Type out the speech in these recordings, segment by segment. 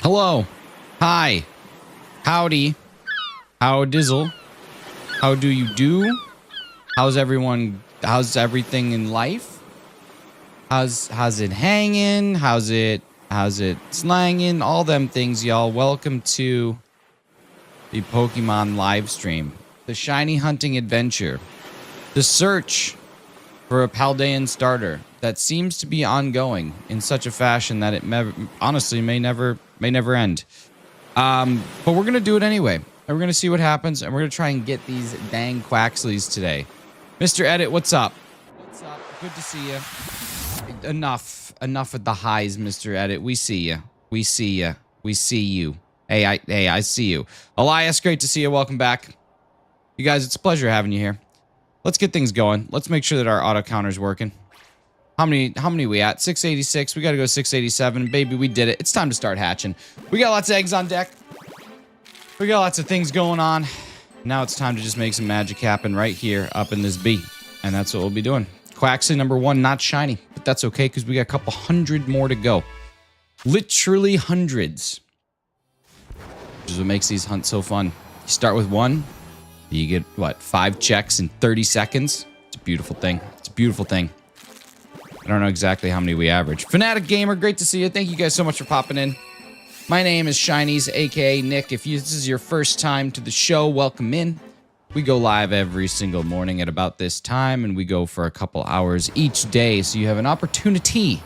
Hello. Hi. Howdy. How dizzle. How do you do? How's everyone? How's everything in life? How's it hanging? How's it slanging? All them things, y'all. Welcome to the Pokemon live stream. The shiny hunting adventure. The search for a Paldean starter that seems to be ongoing in such a fashion that it honestly may never end. But we're going to do it anyway. And we're going to see what happens, and we're going to try and get these dang Quaxleys today. Mr. Edit, what's up? What's up? Good to see you. Enough of the highs, Mr. Edit. We see you. We see you. We see you. Hey, I see you. Elias, great to see you. Welcome back. You guys, it's a pleasure having you here. Let's get things going. Let's make sure that our auto counter's working. How many we at? 686. We got to go 687. Baby, we did it. It's time to start hatching. We got lots of eggs on deck. We got lots of things going on. Now it's time to just make some magic happen right here up in this B. And that's what we'll be doing. Quaxley number 1, not shiny. But that's okay because we got a couple hundred more to go. Literally hundreds. Which is what makes these hunts so fun. You start with 1. You get, what, 5 checks in 30 seconds? It's a beautiful thing. It's a beautiful thing. I don't know exactly how many we average. Fanatic Gamer, great to see you. Thank you guys so much for popping in. My name is Shinies, aka Nick. If this is your first time to the show, welcome in. We go live every single morning at about this time, and we go for a couple hours each day, so you have an opportunity to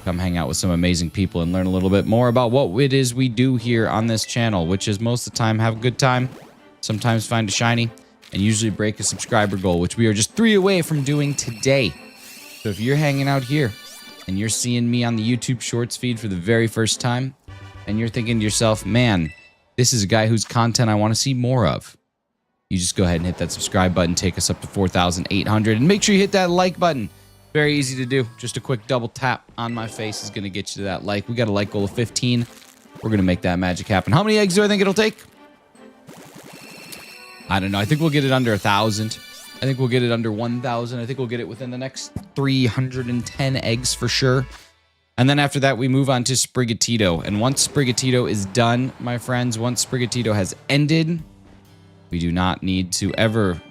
come hang out with some amazing people and learn a little bit more about what it is we do here on this channel, which is most of the time have a good time, sometimes find a shiny, and usually break a subscriber goal, which we are just 3 away from doing today. So if you're hanging out here and you're seeing me on the YouTube Shorts feed for the very first time, and you're thinking to yourself, man, this is a guy whose content I want to see more of, you just go ahead and hit that subscribe button, take us up to 4,800, and make sure you hit that like button. Very easy to do. Just a quick double tap on my face is going to get you to that like. We got a like goal of 15. We're going to make that magic happen. How many eggs do I think it'll take? I don't know. I think we'll get it under 1,000. I think we'll get it under 1,000. I think we'll get it within the next 310 eggs for sure. And then after that, we move on to Sprigatito. And once Sprigatito is done, my friends, once Sprigatito has ended, we do not need to ever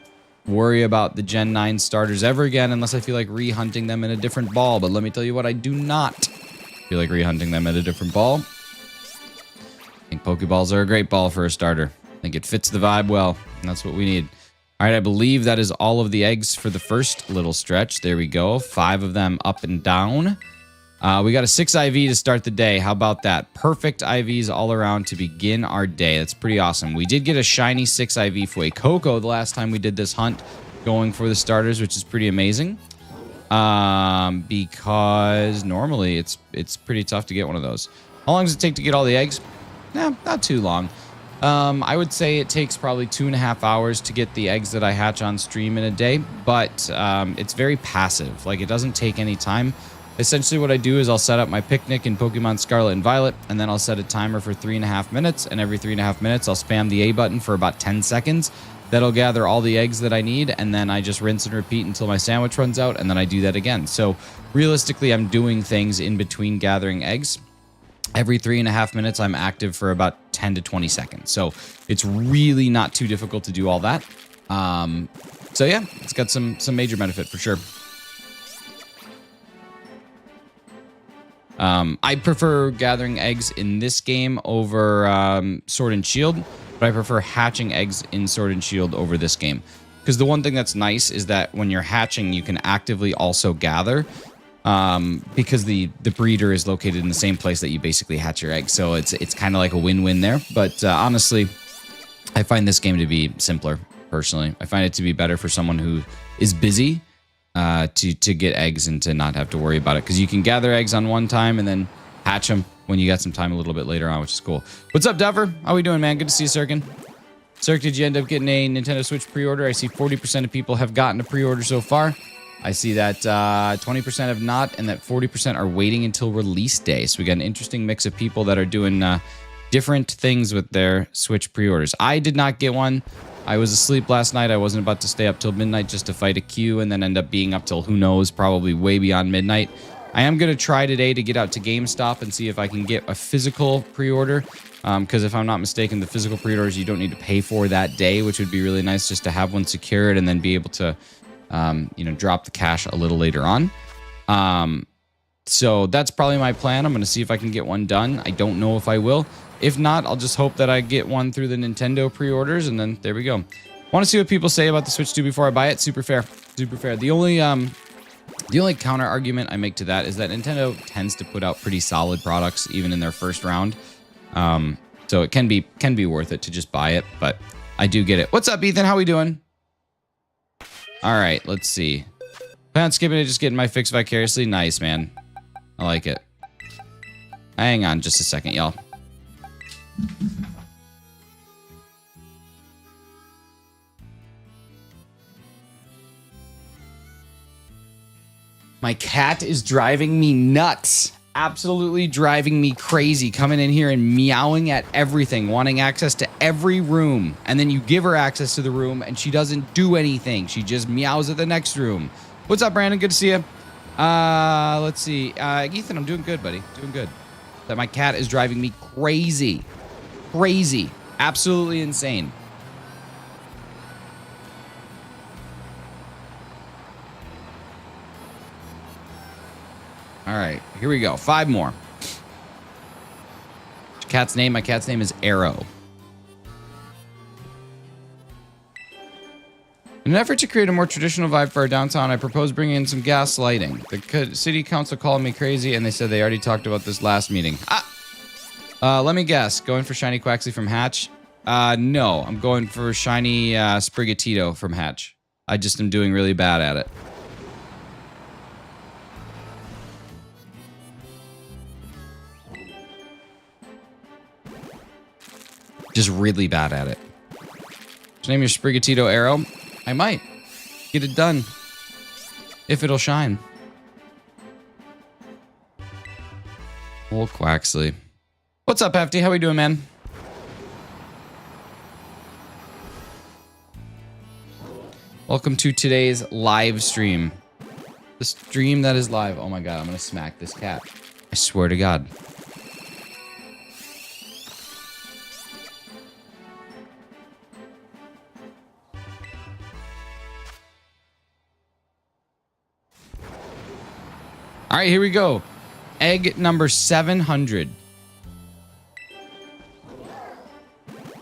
worry about the Gen 9 starters ever again unless I feel like re-hunting them in a different ball. But let me tell you what, I do not feel like re-hunting them at a different ball. I think Pokeballs are a great ball for a starter. I think it fits the vibe well, and that's what we need. All right, I believe that is all of the eggs for the first little stretch. There we go. 5 of them up and down. We got a 6 IV to start the day. How about that? Perfect IVs all around to begin our day. That's pretty awesome. We did get a shiny 6 IV for a Coco the last time we did this hunt, going for the starters, which is pretty amazing. Because normally it's pretty tough to get one of those. How long does it take to get all the eggs? Nah, not too long. I would say it takes probably 2.5 hours to get the eggs that I hatch on stream in a day, but it's very passive. Like, it doesn't take any time. Essentially what I do is I'll set up my picnic in Pokemon Scarlet and Violet, and then I'll set a timer for 3.5 minutes, and every 3.5 minutes I'll spam the A button for about 10 seconds. That'll gather all the eggs that I need, and then I just rinse and repeat until my sandwich runs out, and then I do that again. So realistically, I'm doing things in between gathering eggs. Every 3.5 minutes, I'm active for about 10 to 20 seconds. So it's really not too difficult to do all that. So yeah, it's got some major benefit for sure. I prefer gathering eggs in this game over Sword and Shield, but I prefer hatching eggs in Sword and Shield over this game. Because the one thing that's nice is that when you're hatching, you can actively also gather. Because the breeder is located in the same place that you basically hatch your eggs. So it's kind of like a win-win there. But honestly, I find this game to be simpler, personally. I find it to be better for someone who is busy to get eggs and to not have to worry about it. Because you can gather eggs on one time and then hatch them when you got some time a little bit later on, which is cool. What's up, Dever? How we doing, man? Good to see you, Sirkin. Sirk, did you end up getting a Nintendo Switch pre-order? I see 40% of people have gotten a pre-order so far. I see that 20% have not, and that 40% are waiting until release day. So we got an interesting mix of people that are doing different things with their Switch pre-orders. I did not get one. I was asleep last night. I wasn't about to stay up till midnight just to fight a queue and then end up being up till who knows, probably way beyond midnight. I am going to try today to get out to GameStop and see if I can get a physical pre-order. Because if I'm not mistaken, the physical pre-orders you don't need to pay for that day, which would be really nice just to have one secured and then be able to, drop the cash a little later on. So that's probably my plan. I'm going to see if I can get one done. I don't know if I will. If not, I'll just hope that I get one through the Nintendo pre-orders, and then there we go. Want to see what people say about the Switch 2 before I buy it? Super fair. Super fair. The only counter argument I make to that is that Nintendo tends to put out pretty solid products even in their first round. So it can be worth it to just buy it, but I do get it. What's up, Ethan? How we doing? All right, let's see. Plan on skipping it, just getting my fix vicariously. Nice, man. I like it. Hang on just a second, y'all. My cat is driving me nuts. Absolutely driving me crazy. Coming in here and meowing at everything, wanting access to every room. And then you give her access to the room and she doesn't do anything. She just meows at the next room. What's up, Brandon? Good to see you. Let's see. Ethan, I'm doing good, buddy. Doing good. That my cat is driving me crazy. Crazy. Absolutely insane. All right, here we go. 5 more. Cat's name? My cat's name is Arrow. In an effort to create a more traditional vibe for our downtown, I propose bringing in some gas lighting. The city council called me crazy, and they said they already talked about this last meeting. Let me guess. Going for Shiny Quaxley from Hatch? No, I'm going for Shiny Sprigatito from Hatch. I just am doing really bad at it. Just really bad at it. So name your Sprigatito Arrow. I might get it done if it'll shine. Old Quaxley. What's up, Hefty? How we doing, man? Welcome to today's live stream. The stream that is live. Oh my god, I'm gonna smack this cat. I swear to God. All right, here we go. Egg number 700.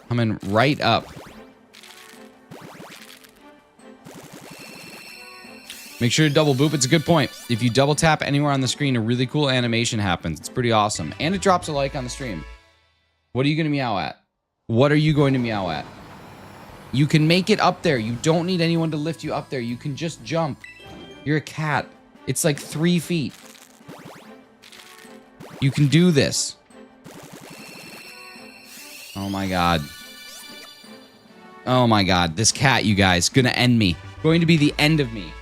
Coming right up. Make sure to double boop. It's a good point. If you double tap anywhere on the screen, a really cool animation happens. It's pretty awesome. And it drops a like on the stream. What are you going to meow at? What are you going to meow at? You can make it up there. You don't need anyone to lift you up there. You can just jump. You're a cat. It's like 3 feet. You can do this. Oh my god. Oh my god. This cat, you guys, gonna end me. Going to be the end of me.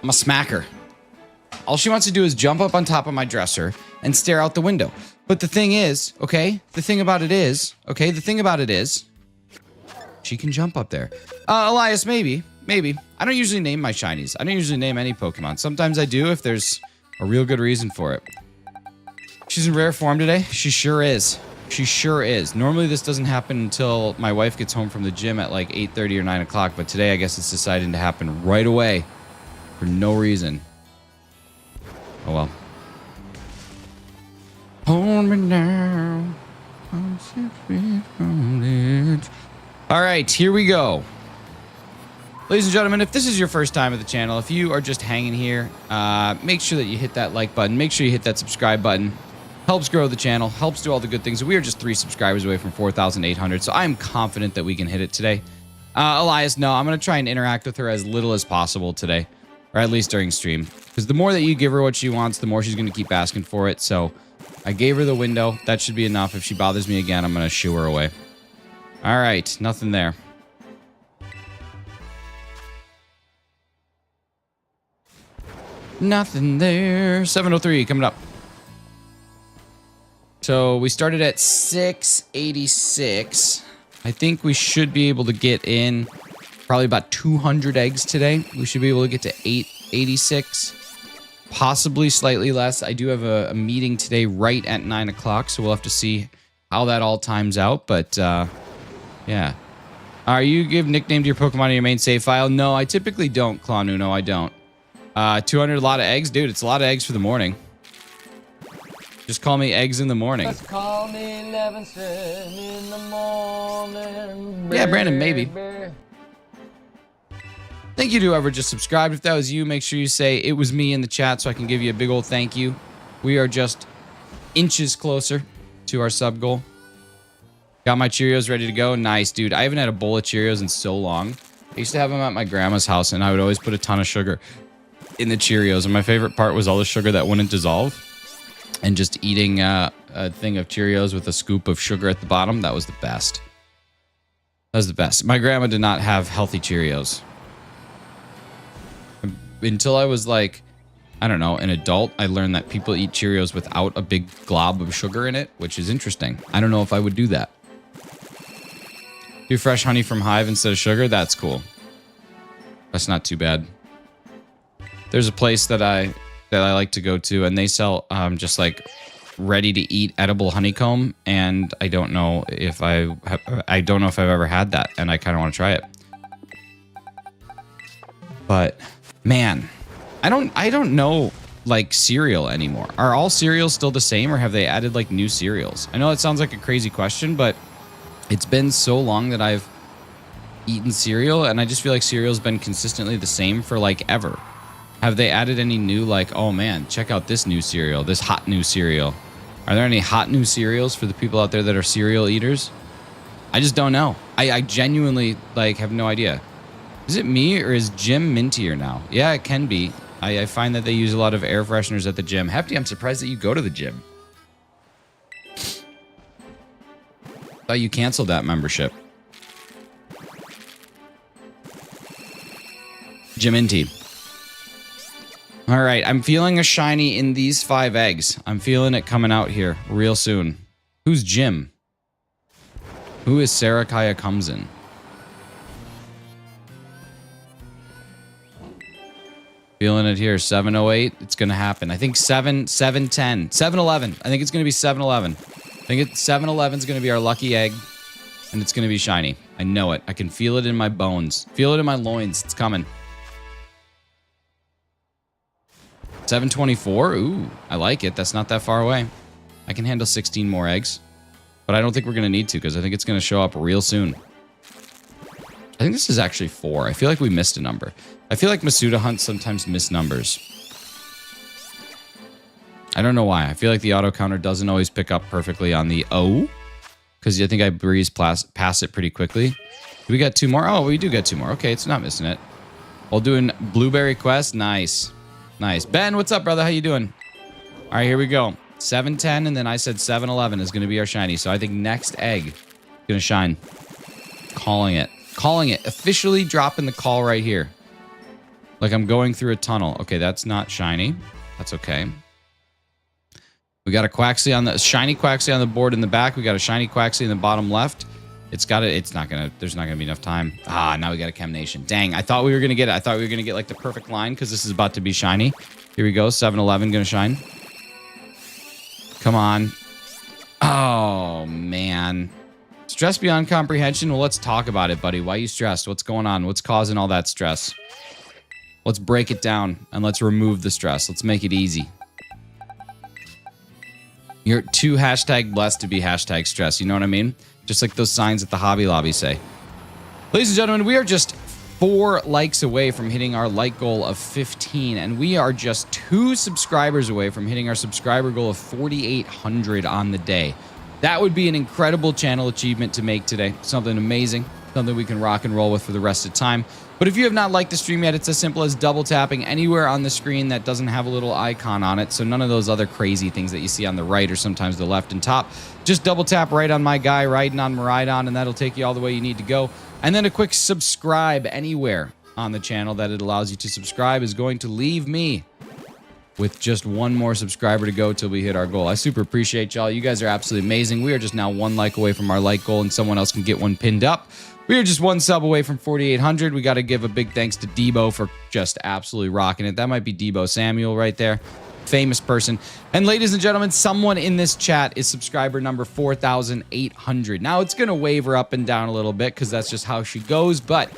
I'm a smacker. All she wants to do is jump up on top of my dresser and stare out the window. But the thing is, okay, the thing about it is, she can jump up there. Elias, maybe. I don't usually name my shinies. I don't usually name any Pokemon. Sometimes I do if there's a real good reason for it. She's in rare form today. She sure is. She sure is. Normally this doesn't happen until my wife gets home from the gym at like 8:30 or 9 o'clock. But today I guess it's deciding to happen right away for no reason. Oh well. Hold me now. I'm 6 feet from it. All right, here we go. Ladies and gentlemen, if this is your first time at the channel, if you are just hanging here, make sure that you hit that like button. Make sure you hit that subscribe button. Helps grow the channel. Helps do all the good things. We are just 3 subscribers away from 4,800, so I'm confident that we can hit it today. Elias, no, I'm going to try and interact with her as little as possible today. Or at least during stream. Because the more that you give her what she wants, the more she's going to keep asking for it. So I gave her the window. That should be enough. If she bothers me again, I'm going to shoo her away. All right. Nothing there. Nothing there. 703 coming up. So we started at 686. I think we should be able to get in probably about 200 eggs today. We should be able to get to 886. Possibly slightly less. I do have a meeting today right at 9 o'clock, so we'll have to see how that all times out. But, yeah. You give nickname to your Pokemon in your main save file? No, I typically don't, Clawnuno. I don't. 200, a lot of eggs? Dude, it's a lot of eggs for the morning. Just call me eggs in the morning. Just call me Levinson in the morning. Yeah, Brandon, maybe. Thank you to whoever just subscribed. If that was you, make sure you say it was me in the chat so I can give you a big old thank you. We are just inches closer to our sub goal. Got my Cheerios ready to go. Nice, dude. I haven't had a bowl of Cheerios in so long. I used to have them at my grandma's house, and I would always put a ton of sugar in the Cheerios. And my favorite part was all the sugar that wouldn't dissolve. And just eating a thing of Cheerios with a scoop of sugar at the bottom. That was the best. That was the best. My grandma did not have healthy Cheerios. Until I was like, I don't know, an adult, I learned that people eat Cheerios without a big glob of sugar in it, which is interesting. I don't know if I would do that. Do fresh honey from hive instead of sugar? That's cool. That's not too bad. There's a place that I like to go to, and they sell just like ready to eat edible honeycomb, and I don't know if I've ever had that, and I kind of want to try it. But man, I don't know like cereal anymore. Are all cereals still the same, or have they added like new cereals? I know it sounds like a crazy question, but it's been so long that I've eaten cereal, and I just feel like cereal's been consistently the same for like ever. Have they added any new, like, oh man, check out this new cereal, this hot new cereal? Are there any hot new cereals for the people out there that are cereal eaters? I just don't know. I genuinely like have no idea. Is it me, or is Jim mintier now? Yeah, it can be. I find that they use a lot of air fresheners at the gym. Hefty, I'm surprised that you go to the gym. Thought you canceled that membership. Jim Inty. All right, I'm feeling a shiny in these 5 eggs. I'm feeling it coming out here real soon. Who's Jim? Who is Sarah Kaya comes in? Feeling it here. 708. It's going to happen. I think 710. 711. I think it's going to be 711. I think 711 is going to be our lucky egg. And it's going to be shiny. I know it. I can feel it in my bones. Feel it in my loins. It's coming. 724. Ooh, I like it. That's not that far away. I can handle 16 more eggs. But I don't think we're going to need to, because I think it's going to show up real soon. I think this is actually 4. I feel like we missed a number. I feel like Masuda hunts sometimes miss numbers. I don't know why. I feel like the auto counter doesn't always pick up perfectly on the O. Because I think I breeze past it pretty quickly. Do we got 2 more? Oh, we do get 2 more. Okay, it's not missing it. While doing Blueberry Quest. Nice. Nice. Ben, what's up, brother? How you doing? All right, here we go. 710, and then I said 711 is going to be our shiny. So I think next egg is going to shine. Calling it. Calling it. Officially dropping the call right here. Like I'm going through a tunnel. Okay, that's not shiny. That's okay. We got a Quaxly on the shiny Quaxly on the board in the back. We got a shiny Quaxly in the bottom left. It's got it. It's not gonna. There's not gonna be enough time. Ah, now we got a Chem Nation. Dang, I thought we were gonna get it. I thought we were gonna get like the perfect line because this is about to be shiny. Here we go. 711 gonna shine. Come on. Oh man. Stress beyond comprehension. Well, let's talk about it, buddy. Why are you stressed? What's going on? What's causing all that stress? Let's break it down and let's remove the stress. Let's make it easy. You're too #blessed to be #stress. You know what I mean? Just like those signs at the Hobby Lobby say. Ladies and gentlemen, we are just 4 likes away from hitting our like goal of 15, and we are just 2 subscribers away from hitting our subscriber goal of 4,800 on the day. That would be an incredible channel achievement to make today. Something amazing, something we can rock and roll with for the rest of the time. But if you have not liked the stream yet, it's as simple as double tapping anywhere on the screen that doesn't have a little icon on it. So none of those other crazy things that you see on the right or sometimes the left and top. Just double tap right on my guy riding on Maridon, and that'll take you all the way you need to go. And then a quick subscribe anywhere on the channel that it allows you to subscribe is going to leave me with just one more subscriber to go till we hit our goal. I super appreciate y'all. You guys are absolutely amazing. We are just now 1 like away from our like goal, and someone else can get one pinned up. We are just 1 sub away from 4,800. We got to give a big thanks to Debo for just absolutely rocking it. That might be Debo Samuel right there. Famous person. And ladies and gentlemen, someone in this chat is subscriber number 4,800. Now, it's going to waver up and down a little bit because that's just how she goes. But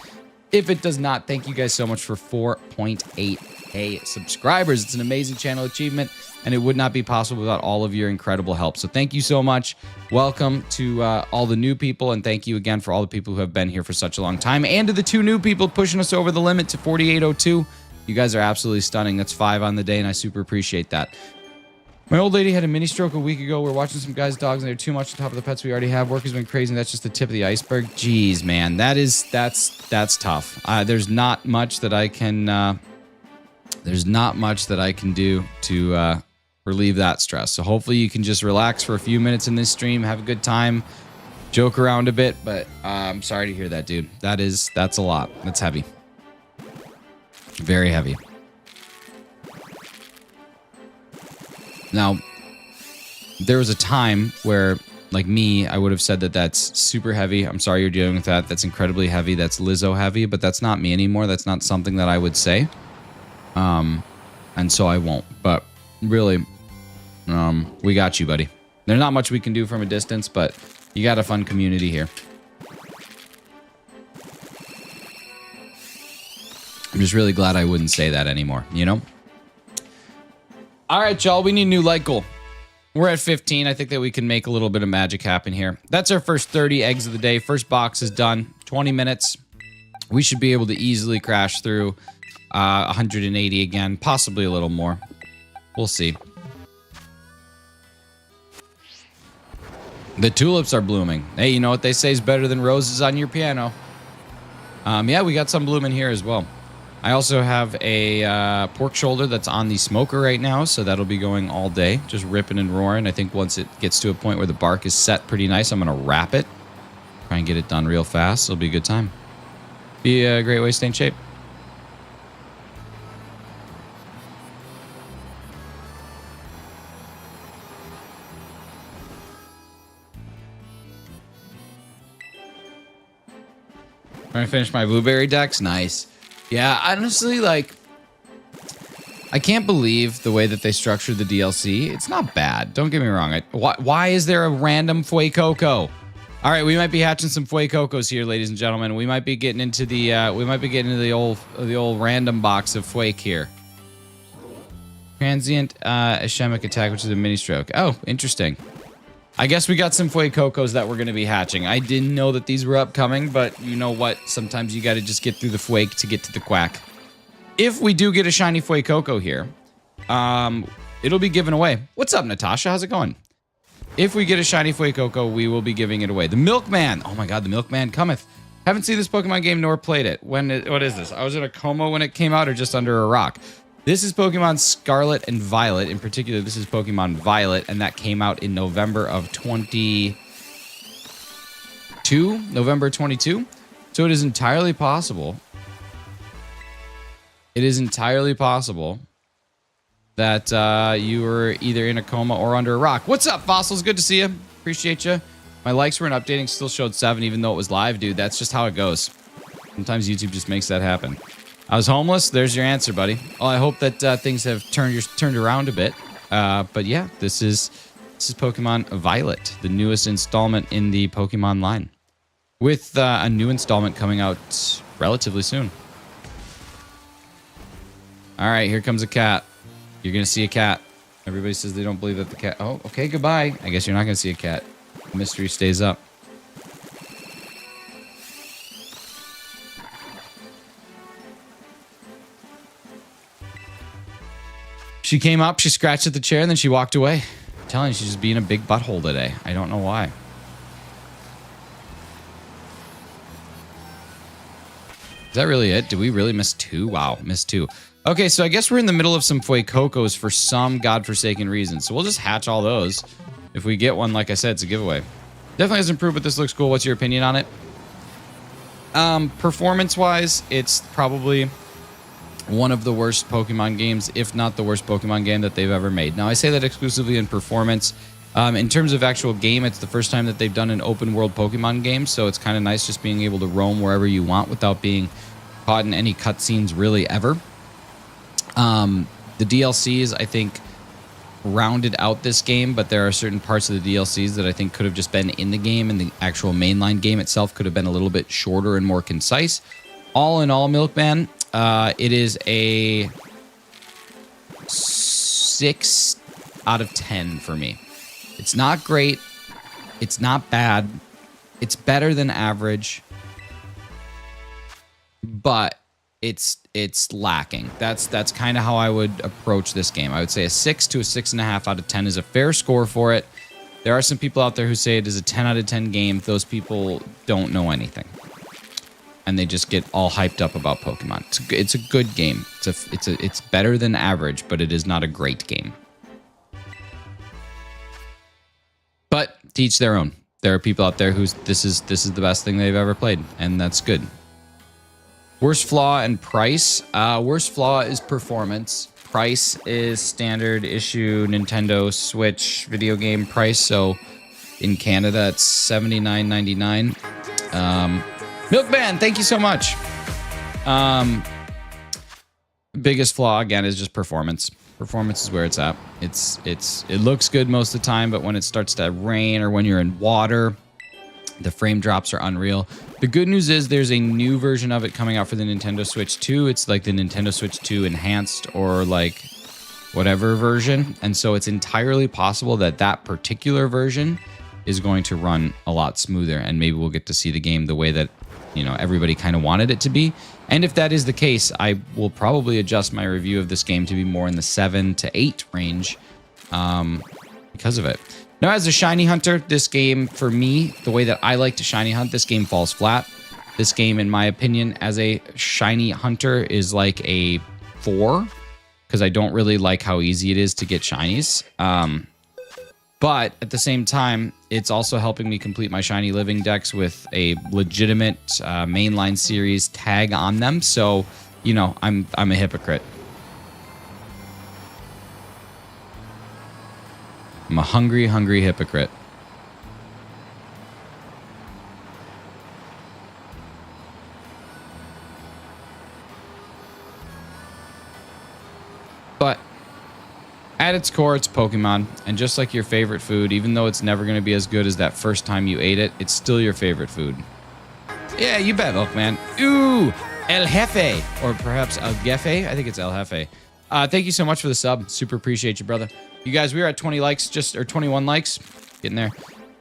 if it does not, thank you guys so much for 4.8K subscribers. It's an amazing channel achievement, and it would not be possible without all of your incredible help. So thank you so much. Welcome to all the new people, and thank you again for all the people who have been here for such a long time, and to the 2 new people pushing us over the limit to 4,802. You guys are absolutely stunning. That's 5 on the day, and I super appreciate that. My old lady had a mini stroke a week ago. We're watching some guys' dogs, and they're too much on top of the pets we already have. Work has been crazy, and that's just the tip of the iceberg. Jeez, man, that's tough. There's not much that I can do to relieve that stress. So hopefully you can just relax for a few minutes in this stream, have a good time, joke around a bit. But I'm sorry to hear that, dude. That's a lot. That's heavy. Very heavy. Now, there was a time where, like me, I would have said that that's super heavy. I'm sorry you're dealing with that. That's incredibly heavy. That's Lizzo heavy, but that's not me anymore. That's not something that I would say. And so I won't. But really, we got you, buddy. There's not much we can do from a distance, but you got a fun community here. I'm just really glad I wouldn't say that anymore, you know? All right, y'all, we need a new like goal. We're at 15. I think that we can make a little bit of magic happen here. That's our first 30 eggs of the day. First box is done. 20 minutes. We should be able to easily crash through 180 again, possibly a little more. We'll see. The tulips are blooming. Hey, you know what they say is better than roses on your piano. Yeah, we got some blooming here as well. I also have a pork shoulder that's on the smoker right now, so that'll be going all day, just ripping and roaring. I think once it gets to a point where the bark is set pretty nice, I'm going to wrap it. Try and get it done real fast. It'll be a good time. Be a great way to stay in shape. Trying to finish my blueberry decks. Nice. Yeah, honestly, like, I can't believe the way that they structured the DLC. It's not bad. Don't get me wrong. Why is there a random Fuecoco? All right, we might be hatching some Fuecocos here, ladies and gentlemen. We might be getting into the the old random box of Fueque here. Transient ischemic attack, which is a mini stroke. Oh, interesting. I guess we got some Fuecocos that we're going to be hatching. I didn't know that these were upcoming, but you know what? Sometimes you got to just get through the Fueque to get to the quack. If we do get a shiny Fuecoco here, it'll be given away. What's up, Natasha? How's it going? If we get a shiny Fuecoco, we will be giving it away. The Milkman. Oh my god, the Milkman cometh. Haven't seen this Pokemon game nor played it. What is this? I was in a coma when it came out or just under a rock? This is Pokemon Scarlet and Violet. In particular, this is Pokemon Violet, and that came out in November of 22. November 22. So it is entirely possible. It is entirely possible that you were either in a coma or under a rock. What's up, Fossils? Good to see you. Appreciate you. My likes weren't updating. Still showed 7, even though it was live, dude. That's just how it goes. Sometimes YouTube just makes that happen. I was homeless. There's your answer, buddy. Well, I hope that things have turned around a bit. But yeah, this is Pokemon Violet, the newest installment in the Pokemon line, with a new installment coming out relatively soon. All right, here comes a cat. You're gonna see a cat. Everybody says they don't believe that the cat. Oh, okay, goodbye. I guess you're not gonna see a cat. The mystery stays up. She came up, she scratched at the chair, and then she walked away. I'm telling you, she's just being a big butthole today. I don't know why. Is that really it? Did we really miss 2? Wow, missed 2. Okay, so I guess we're in the middle of some Fuecocos for some godforsaken reason. So we'll just hatch all those. If we get one, like I said, it's a giveaway. Definitely has improved, but this looks cool. What's your opinion on it? Performance-wise, it's probably one of the worst Pokemon games, if not the worst Pokemon game that they've ever made. Now, I say that exclusively in performance. In terms of actual game, it's the first time that they've done an open world Pokemon game, so it's kind of nice just being able to roam wherever you want without being caught in any cutscenes really ever. The DLCs, I think, rounded out this game, but there are certain parts of the DLCs that I think could have just been in the game, and the actual mainline game itself could have been a little bit shorter and more concise. All in all, Milkman, it is a 6 out of 10 for me. It's not great. It's not bad. It's better than average, but it's lacking. That's kind of how I would approach this game. I would say a 6 to a 6.5 out of 10 is a fair score for it. There are some people out there who say it is a 10 out of 10 game. Those people don't know anything, and they just get all hyped up about Pokemon. It's a good game. It's better than average, but it is not a great game. But to each their own. There are people out there who's this is the best thing they've ever played, and that's good. Worst flaw and price. Worst flaw is performance. Price is standard issue Nintendo Switch video game price. So in Canada, it's $79.99. Milkman, thank you so much. Biggest flaw again is just performance. Performance is where it's at. It looks good most of the time, but when it starts to rain or when you're in water, the frame drops are unreal. The good news is there's a new version of it coming out for the Nintendo Switch 2. It's like the Nintendo Switch 2 enhanced or like whatever version. And so it's entirely possible that that particular version is going to run a lot smoother, and maybe we'll get to see the game the way that, you know, everybody kind of wanted it to be. And if that is the case, I will probably adjust my review of this game to be more in the 7 to 8 range because of it. Now, as a shiny hunter, this game, for me, the way that I like to shiny hunt, this game falls flat. This game, in my opinion, as a shiny hunter, is like a 4, because I don't really like how easy it is to get shinies. But at the same time, it's also helping me complete my shiny living decks with a legitimate mainline series tag on them. So, you know, I'm a hypocrite. I'm a hungry, hungry hypocrite. But at its core, it's Pokemon. And just like your favorite food, even though it's never going to be as good as that first time you ate it, it's still your favorite food. Yeah, you bet, Milkman. Ooh, El Jefe. Or perhaps El Jefe. I think it's El Jefe. Thank you so much for the sub. Super appreciate you, brother. You guys, we are at 20 likes, or 21 likes. Getting there.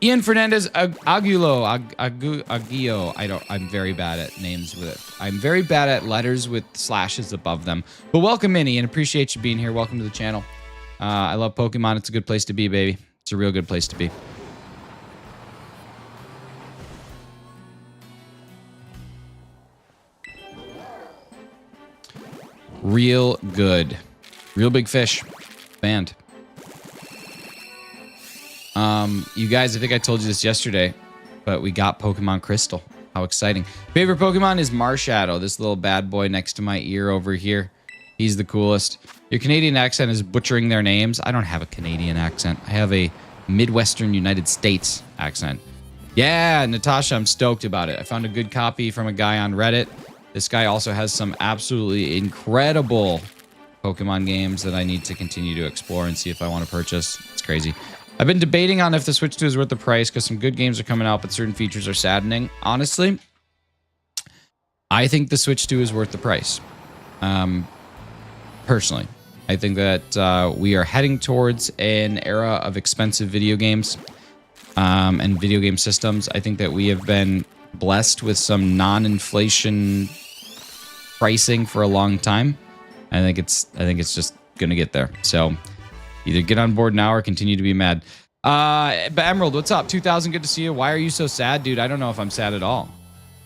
Ian Fernandez Aguilo. I'm very bad at names with it. I'm very bad at letters with slashes above them. But welcome in, Ian. Appreciate you being here. Welcome to the channel. I love Pokemon. It's a good place to be, baby. It's a real good place to be. Real good. Real big fish. Band. You guys, I think I told you this yesterday, but we got Pokemon Crystal. How exciting. Favorite Pokemon is Marshadow, this little bad boy next to my ear over here. He's the coolest. Your Canadian accent is butchering their names. I don't have a Canadian accent. I have a Midwestern United States accent. Yeah, Natasha, I'm stoked about it. I found a good copy from a guy on Reddit. This guy also has some absolutely incredible Pokemon games that I need to continue to explore and see if I want to purchase. It's crazy. I've been debating on if the Switch 2 is worth the price because some good games are coming out, but certain features are saddening. Honestly, I think the Switch 2 is worth the price. Personally, I think that we are heading towards an era of expensive video games and video game systems. I think that we have been blessed with some non-inflation pricing for a long time. I think it's just gonna get there. So either get on board now or continue to be mad. But Emerald, what's up? 2000, good to see you. Why are you so sad, dude? I don't know if I'm sad at all.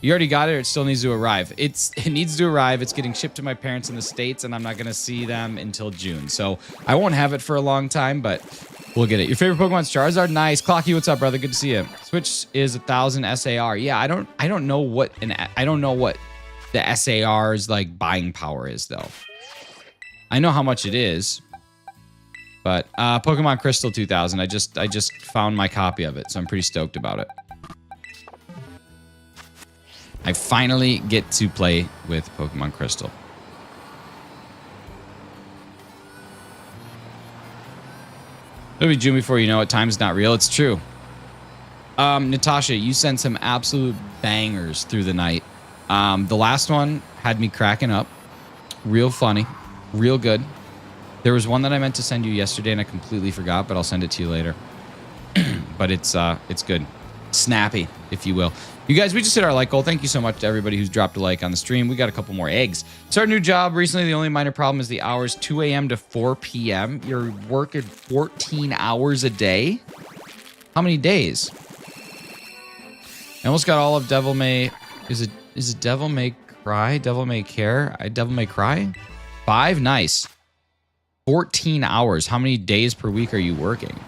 You already got it, or it still needs to arrive. It needs to arrive. It's getting shipped to my parents in the States, and I'm not going to see them until June. So I won't have it for a long time, but we'll get it. Your favorite Pokemon's Charizard? Nice. Clocky, what's up, brother? Good to see you. Switch is 1,000 SAR. Yeah, I don't know what the SAR's like buying power is, though. I know how much it is, but Pokemon Crystal 2000. I just found my copy of it, so I'm pretty stoked about it. I finally get to play with Pokemon Crystal. It'll be June before you know it. Time's not real. It's true. Natasha, you sent some absolute bangers through the night. The last one had me cracking up. Real funny. Real good. There was one that I meant to send you yesterday and I completely forgot, but I'll send it to you later. But it's good. Snappy, if you will. You guys, we just hit our like goal. Thank you so much to everybody who's dropped a like on the stream. We got a couple more eggs. Start a new job recently. The only minor problem is the hours, 2 a.m. to 4 p.m. You're working 14 hours a day? How many days? I almost got all of Devil May... Is it Devil May Cry? Devil May Care? Devil May Cry? 5? Nice. 14 hours. How many days per week are you working?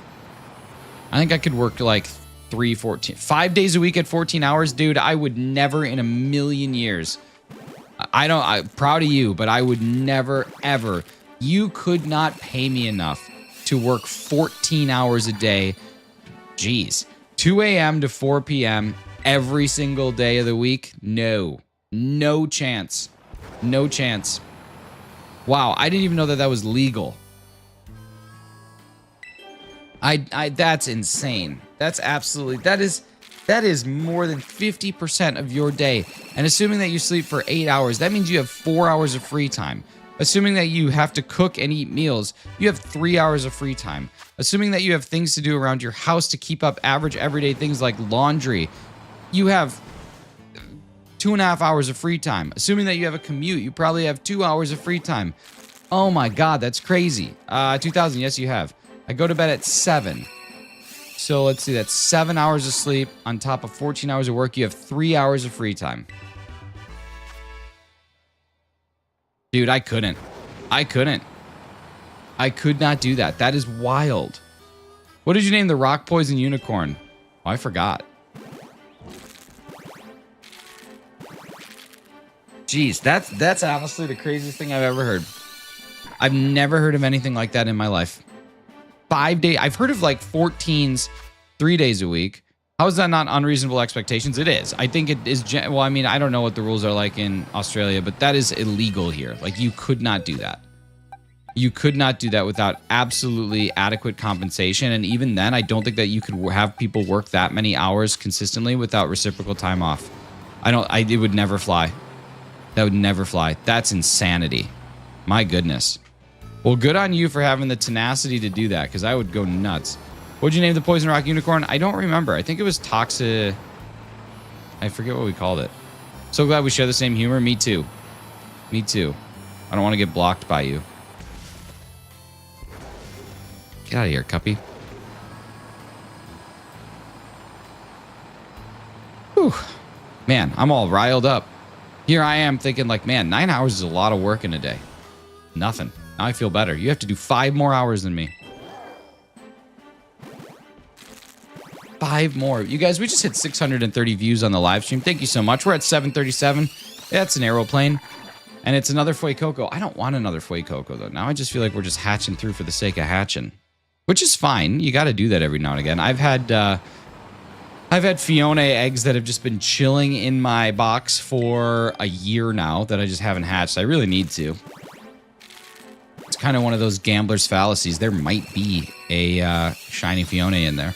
I think I could work like 5 days a week at 14 hours. Dude, I would never in a million years. I'm proud of you, but I would never, ever. You could not pay me enough to work 14 hours a day. Jeez. 2 a.m. to 4 p.m. every single day of the week? No. No chance. No chance. Wow, I didn't even know that that was legal. That's insane. That's absolutely, that is more than 50% of your day. And assuming that you sleep for 8 hours, that means you have 4 hours of free time. Assuming that you have to cook and eat meals, you have 3 hours of free time. Assuming that you have things to do around your house to keep up average everyday things like laundry, you have 2.5 hours of free time. Assuming that you have a commute, you probably have 2 hours of free time. Oh my God, that's crazy. 2000, yes you have. I go to bed at 7. So let's see, that's 7 hours of sleep on top of 14 hours of work. You have 3 hours of free time. Dude, I couldn't. I could not do that. That is wild. What did you name the rock poison unicorn? Oh, I forgot. Jeez, that's honestly the craziest thing I've ever heard. I've never heard of anything like that in my life. 5 days. I've heard of like 14s 3 days a week. How is that not unreasonable expectations? It is. I think it is. Well, I mean, I don't know what the rules are like in Australia, but that is illegal here. Like, you could not do that. You could not do that without absolutely adequate compensation. And even then, I don't think that you could have people work that many hours consistently without reciprocal time off. It would never fly. That would never fly. That's insanity. My goodness. Well, good on you for having the tenacity to do that, because I would go nuts. What'd you name the poison rock unicorn? I don't remember. I think it was I forget what we called it. So glad we share the same humor. Me too. Me too. I don't want to get blocked by you. Get out of here, Cuppy. Whew. Man, I'm all riled up. Here I am thinking like, man, 9 hours is a lot of work in a day. Nothing. Now I feel better. You have to do 5 more hours than me. 5 more. You guys, we just hit 630 views on the live stream. Thank you so much. We're at 737. That's an aeroplane. And it's another Fuecoco. I don't want another Fuecoco, though. Now I just feel like we're just hatching through for the sake of hatching. Which is fine. You got to do that every now and again. I've had Fiona eggs that have just been chilling in my box for a year now that I just haven't hatched. I really need to. It's kind of one of those gambler's fallacies. There might be a shiny Fiona in there.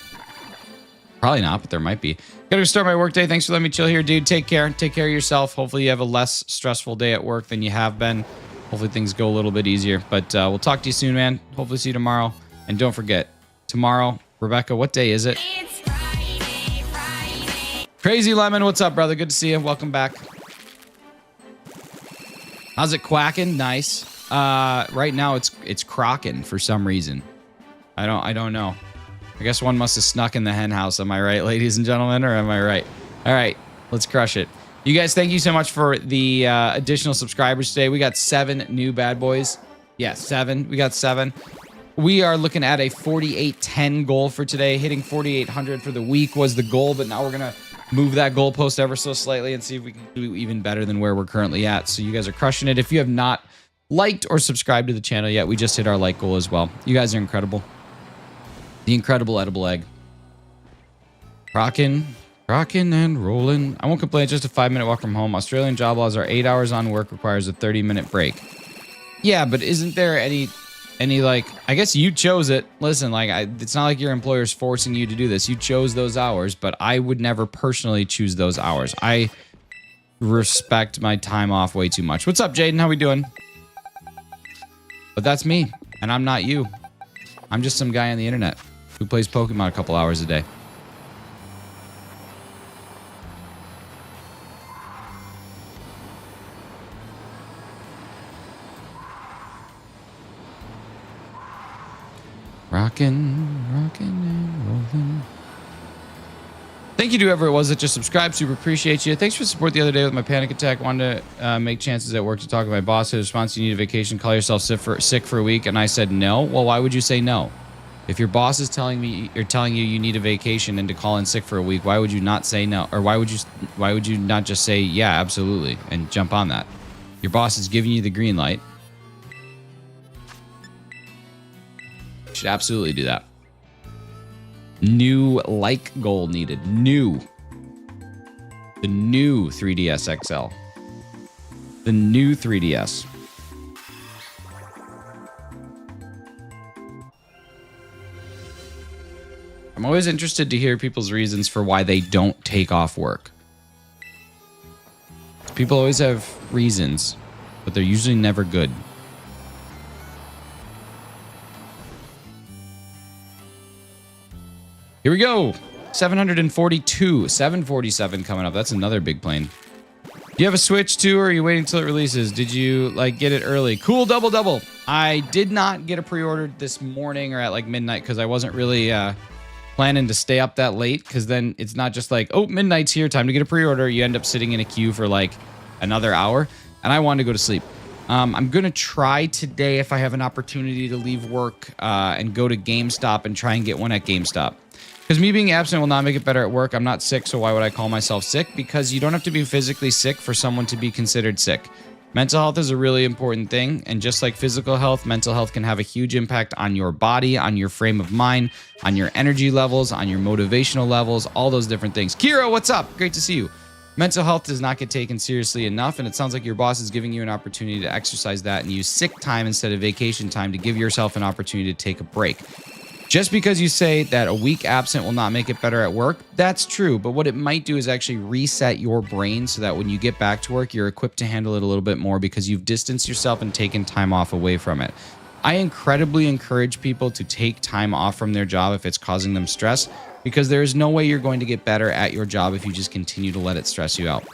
Probably not, but there might be. Gotta go start my work day. Thanks for letting me chill here, dude. Take care. Take care of yourself. Hopefully you have a less stressful day at work than you have been. Hopefully things go a little bit easier. But we'll talk to you soon, man. Hopefully see you tomorrow. And don't forget, tomorrow, Rebecca, what day is it? It's Friday. Crazy Lemon, what's up, brother? Good to see you. Welcome back. How's it quacking? Nice. Right now it's crocking for some reason. I don't know. I guess one must have snuck in the hen house. Am I right, ladies and gentlemen, or am I right? All right, let's crush it. You guys, thank you so much for the additional subscribers today. We got 7 new bad boys. Yeah, 7. We got 7. We are looking at a 4810 goal for today. Hitting 4800 for the week was the goal, but now we're gonna move that goalpost ever so slightly and see if we can do even better than where we're currently at. So you guys are crushing it. If you have not liked or subscribed to the channel yet, we just hit our like goal as well. You guys are incredible. The incredible edible egg. Rockin' and rolling. I won't complain. It's just a 5-minute walk from home. Australian job laws are 8 hours on work, requires a 30-minute break. Yeah, but isn't there any like, I guess you chose it. Listen, like, it's not like your employer's forcing you to do this. You chose those hours, but I would never personally choose those hours. I respect my time off way too much. What's up, Jaden? How we doing? But that's me, and I'm not you. I'm just some guy on the internet who plays Pokemon a couple hours a day. Rockin' and rollin'. Thank you to whoever it was that just subscribed. Super appreciate you. Thanks for the support the other day with my panic attack. Wanted to make chances at work to talk to my boss. His response, you need a vacation, call yourself sick for a week. And I said no. Well, why would you say no? If your boss is telling you need a vacation and to call in sick for a week, why would you not say no? Or why would you not just say, yeah, absolutely, and jump on that? Your boss is giving you the green light. Should absolutely do that. New like goal needed. The new 3DS XL. The new 3DS. I'm always interested to hear people's reasons for why they don't take off work. People always have reasons, but they're usually never good. Here we go. 742. 747 coming up. That's another big plane. Do you have a Switch too, or are you waiting till it releases? Did you like get it early? Cool, double. I did not get a pre-order this morning or at like midnight because I wasn't really planning to stay up that late, because then it's not just like, oh, midnight's here, time to get a pre-order. You end up sitting in a queue for like another hour, and I wanted to go to sleep. I'm going to try today, if I have an opportunity, to leave work and go to GameStop and try and get one at GameStop. Because me being absent will not make it better at work. I'm not sick, so why would I call myself sick? Because you don't have to be physically sick for someone to be considered sick. Mental health is a really important thing, and just like physical health, mental health can have a huge impact on your body, on your frame of mind, on your energy levels, on your motivational levels, all those different things. Kira, what's up? Great to see you. Mental health does not get taken seriously enough, and it sounds like your boss is giving you an opportunity to exercise that and use sick time instead of vacation time to give yourself an opportunity to take a break. Just because you say that a week absent will not make it better at work, that's true. But what it might do is actually reset your brain so that when you get back to work, you're equipped to handle it a little bit more because you've distanced yourself and taken time off away from it. I incredibly encourage people to take time off from their job if it's causing them stress, because there is no way you're going to get better at your job if you just continue to let it stress you out.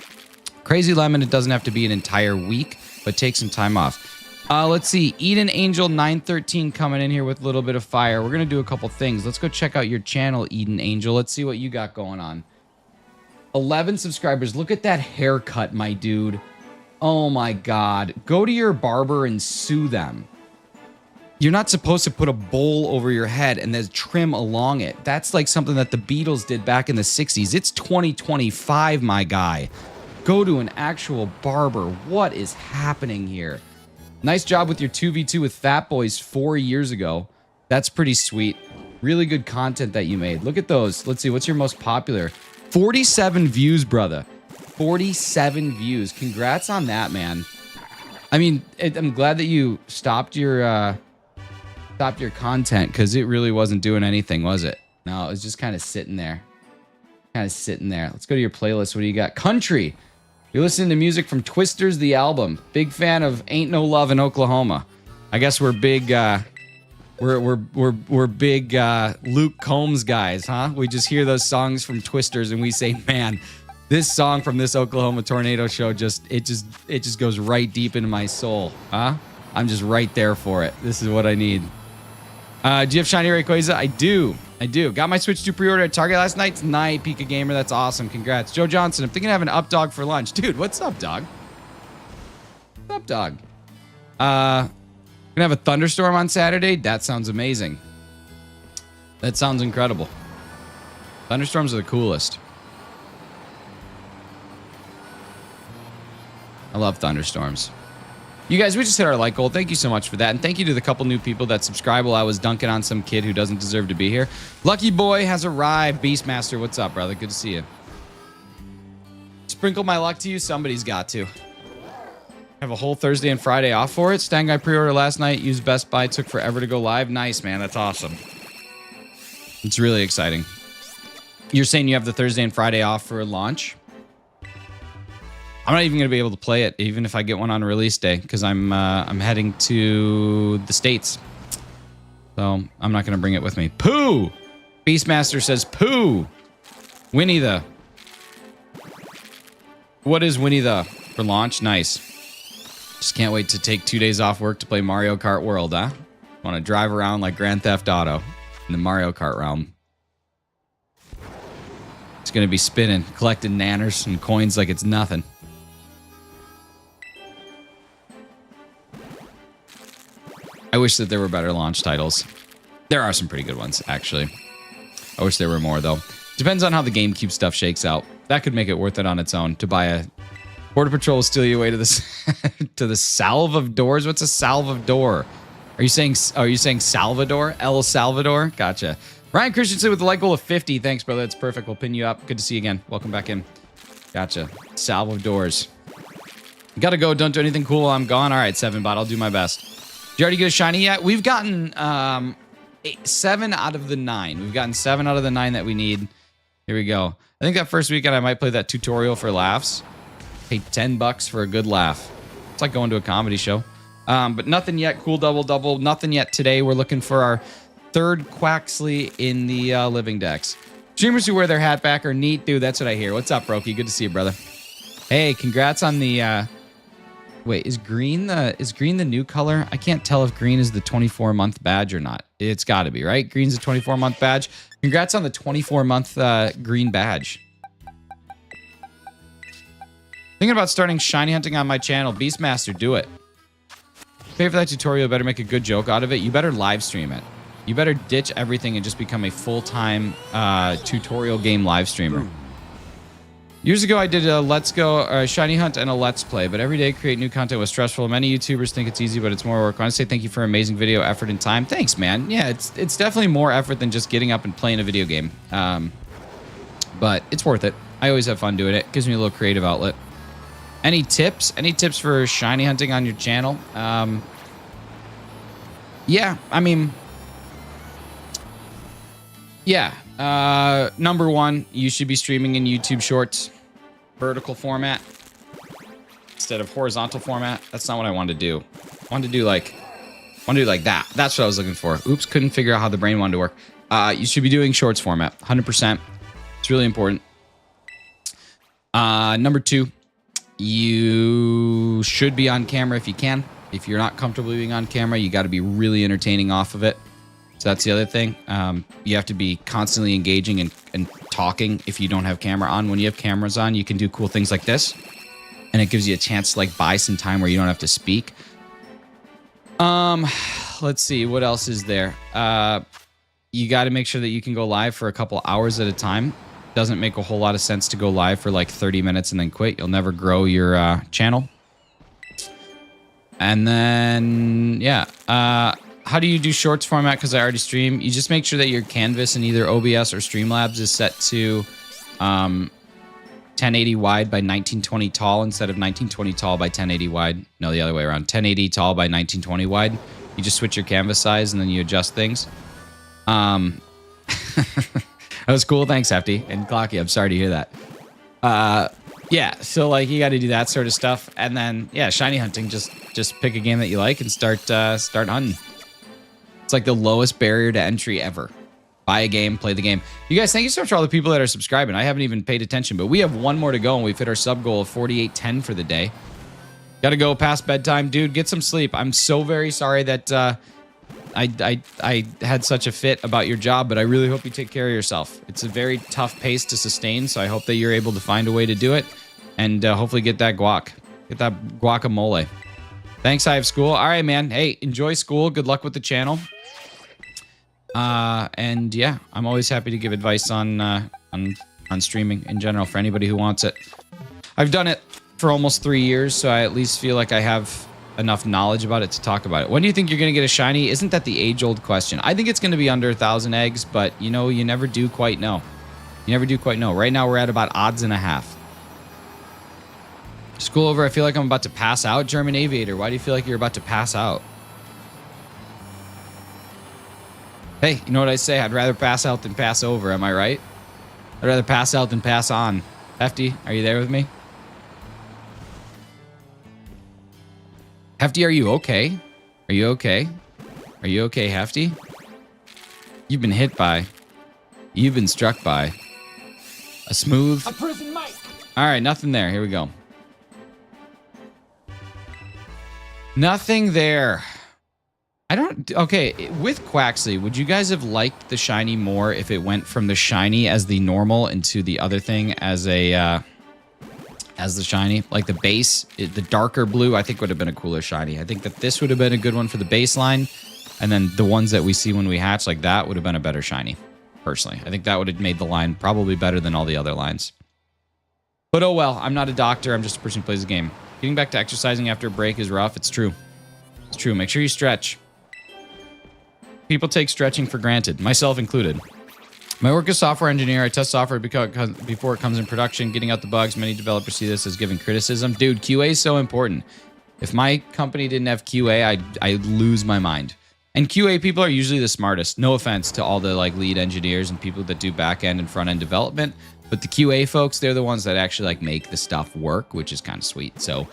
Crazy Lemon, it doesn't have to be an entire week, but take some time off. Let's see. Eden Angel 913 coming in here with a little bit of fire. We're going to do a couple things. Let's go check out your channel, Eden Angel. Let's see what you got going on. 11 subscribers. Look at that haircut, my dude. Oh my God. Go to your barber and sue them. You're not supposed to put a bowl over your head and then trim along it. That's like something that the Beatles did back in the 60s. It's 2025, my guy. Go to an actual barber. What is happening here? Nice job with your 2v2 with Fat Boys 4 years ago. That's pretty sweet. Really good content that you made. Look at those. Let's see. What's your most popular? 47 views, brother. 47 views. Congrats on that, man. I mean, I'm glad that you stopped your content, because it really wasn't doing anything, was it? No, it was just kind of sitting there. Let's go to your playlist. What do you got? Country. You're listening to music from Twisters, the album. Big fan of Ain't No Love in Oklahoma. I guess we're big, we're big Luke Combs guys, huh? We just hear those songs from Twisters and we say, man, this song from this Oklahoma tornado show just goes right deep into my soul, huh? I'm just right there for it. This is what I need. Do you have Shiny Rayquaza? I do. Got my Switch 2 pre-order at Target last night. Tonight, Pika Gamer. That's awesome. Congrats. Joe Johnson, I'm thinking of having Up Dog for lunch. Dude, what's up, dog? What's up, dog? Gonna have a thunderstorm on Saturday? That sounds amazing. That sounds incredible. Thunderstorms are the coolest. love thunderstorms. You guys, we just hit our like goal. Thank you so much for that. And thank you to the couple new people that subscribe while I was dunking on some kid who doesn't deserve to be here. Lucky Boy has arrived. Beastmaster, what's up, brother? Good to see you. Sprinkle my luck to you. Somebody's got to. Have a whole Thursday and Friday off for it. Stang Guy pre-order last night. Used Best Buy. Took forever to go live. Nice, man. That's awesome. It's really exciting. You're saying you have the Thursday and Friday off for launch? I'm not even going to be able to play it, even if I get one on release day, because I'm heading to the States. So I'm not going to bring it with me. Pooh! Beastmaster says pooh! Winnie the. What is Winnie the for launch? Nice. Just can't wait to take 2 days off work to play Mario Kart World, huh? Want to drive around like Grand Theft Auto in the Mario Kart realm. It's going to be spinning, collecting nanners and coins like it's nothing. I wish that there were better launch titles. There are some pretty good ones, actually. I wish there were more, though. Depends on how the GameCube stuff shakes out. That could make it worth it on its own. To buy a Border Patrol will steal you away to the to the salve of doors. What's a salve of door? Are you saying Salvador? El Salvador? Gotcha. Ryan Christensen with the like goal of 50. Thanks, brother. That's perfect. We'll pin you up. Good to see you again. Welcome back in. Gotcha. Salve of doors. Gotta go. Don't do anything cool while I'm gone. All right, 7bot. I'll do my best. Did you already get a shiny yet? We've gotten 7 out of the 9. We've gotten 7 out of the 9 that we need. Here we go. I think that first weekend I might play that tutorial for laughs. Pay $10 for a good laugh. It's like going to a comedy show. But nothing yet. Cool double. Nothing yet today. We're looking for our 3rd Quaxley in the living decks. Streamers who wear their hat back are neat, dude. That's what I hear. What's up, Brokey? Good to see you, brother. Hey, congrats on the... Wait, is green the new color? I can't tell if green is the 24-month badge or not. It's got to be, right? Green's a 24-month badge. Congrats on the 24-month green badge. Thinking about starting shiny hunting on my channel. Beastmaster, do it. Pay for that tutorial. Better make a good joke out of it. You better live stream it. You better ditch everything and just become a full-time tutorial game live streamer. Years ago, I did a Let's Go Shiny Hunt and a Let's Play, but every day create new content was stressful. Many YouTubers think it's easy, but it's more work. I want to say thank you for amazing video, effort, and time. Thanks, man. Yeah, it's definitely more effort than just getting up and playing a video game. But it's worth it. I always have fun doing it. Gives me a little creative outlet. Any tips? Any tips for shiny hunting on your channel? Yeah, I mean... Yeah. Number 1, you should be streaming in YouTube Shorts, vertical format instead of horizontal format. That's not what I wanted to do. I wanted to do like that. That's what I was looking for. Oops, couldn't figure out how the brain wanted to work. You should be doing Shorts format, 100%. It's really important. Number 2, you should be on camera if you can. If you're not comfortable being on camera, you got to be really entertaining off of it. So that's the other thing. You have to be constantly engaging and talking if you don't have camera on. When you have cameras on, you can do cool things like this. And it gives you a chance to like buy some time where you don't have to speak. Let's see. What else is there? You got to make sure that you can go live for a couple hours at a time. Doesn't make a whole lot of sense to go live for like 30 minutes and then quit. You'll never grow your channel. And then, yeah. How do you do Shorts format? Because I already stream. You just make sure that your canvas in either OBS or Streamlabs is set to 1080 wide by 1920 tall instead of 1920 tall by 1080 wide. No, the other way around. 1080 tall by 1920 wide. You just switch your canvas size and then you adjust things. That was cool. Thanks, Hefty. And Clocky, I'm sorry to hear that. Yeah, so like you got to do that sort of stuff. And then, yeah, shiny hunting. Just pick a game that you like and start hunting. It's like the lowest barrier to entry ever. Buy a game, play the game. You guys, thank you so much for all the people that are subscribing. I haven't even paid attention, but we have 1 more to go, and we've hit our sub goal of 4810 for the day. Got to go past bedtime. Dude, get some sleep. I'm so very sorry that I had such a fit about your job, but I really hope you take care of yourself. It's a very tough pace to sustain, so I hope that you're able to find a way to do it, and hopefully get that guac. Get that guacamole. Thanks, I have school. All right, man. Hey, enjoy school. Good luck with the channel. And yeah, I'm always happy to give advice on streaming in general for anybody who wants it. I've done it. for almost 3 years, so I at least feel like I have enough knowledge about it to talk about it. When do you think you're going to get a shiny? Isn't that the age-old question? I think it's going to be under 1,000 eggs, but, you know, you never do quite know. You never do quite know. Right now, we're at about odds and a half. School over. I feel like I'm about to pass out. German Aviator, why do you feel like you're about to pass out? Hey, you know what I say? I'd rather pass out than pass over. Am I right? I'd rather pass out than pass on. Hefty, are you there with me? Hefty, are you okay? Are you okay? Are you okay, Hefty? You've been hit by. You've been struck by. A smooth. A prison mic. All right, nothing there. Here we go. Nothing there. I don't... Okay, with Quaxley, would you guys have liked the shiny more if it went from the shiny as the normal into the other thing as a... as the shiny? Like the base, the darker blue, I think would have been a cooler shiny. I think that this would have been a good one for the baseline. And then the ones that we see when we hatch, like that, would have been a better shiny. Personally, I think that would have made the line probably better than all the other lines. But oh well, I'm not a doctor. I'm just a person who plays the game. Getting back to exercising after a break is rough. It's true. It's true. Make sure you stretch. People take stretching for granted, myself included. My work as software engineer. I test software before it comes in production, getting out the bugs. Many developers see this as giving criticism. Dude, QA is so important. If my company didn't have QA, I'd lose my mind. And QA people are usually the smartest. No offense to all the like lead engineers and people that do back end and front end development, but the QA folks, they're the ones that actually like make the stuff work, which is kind of sweet. So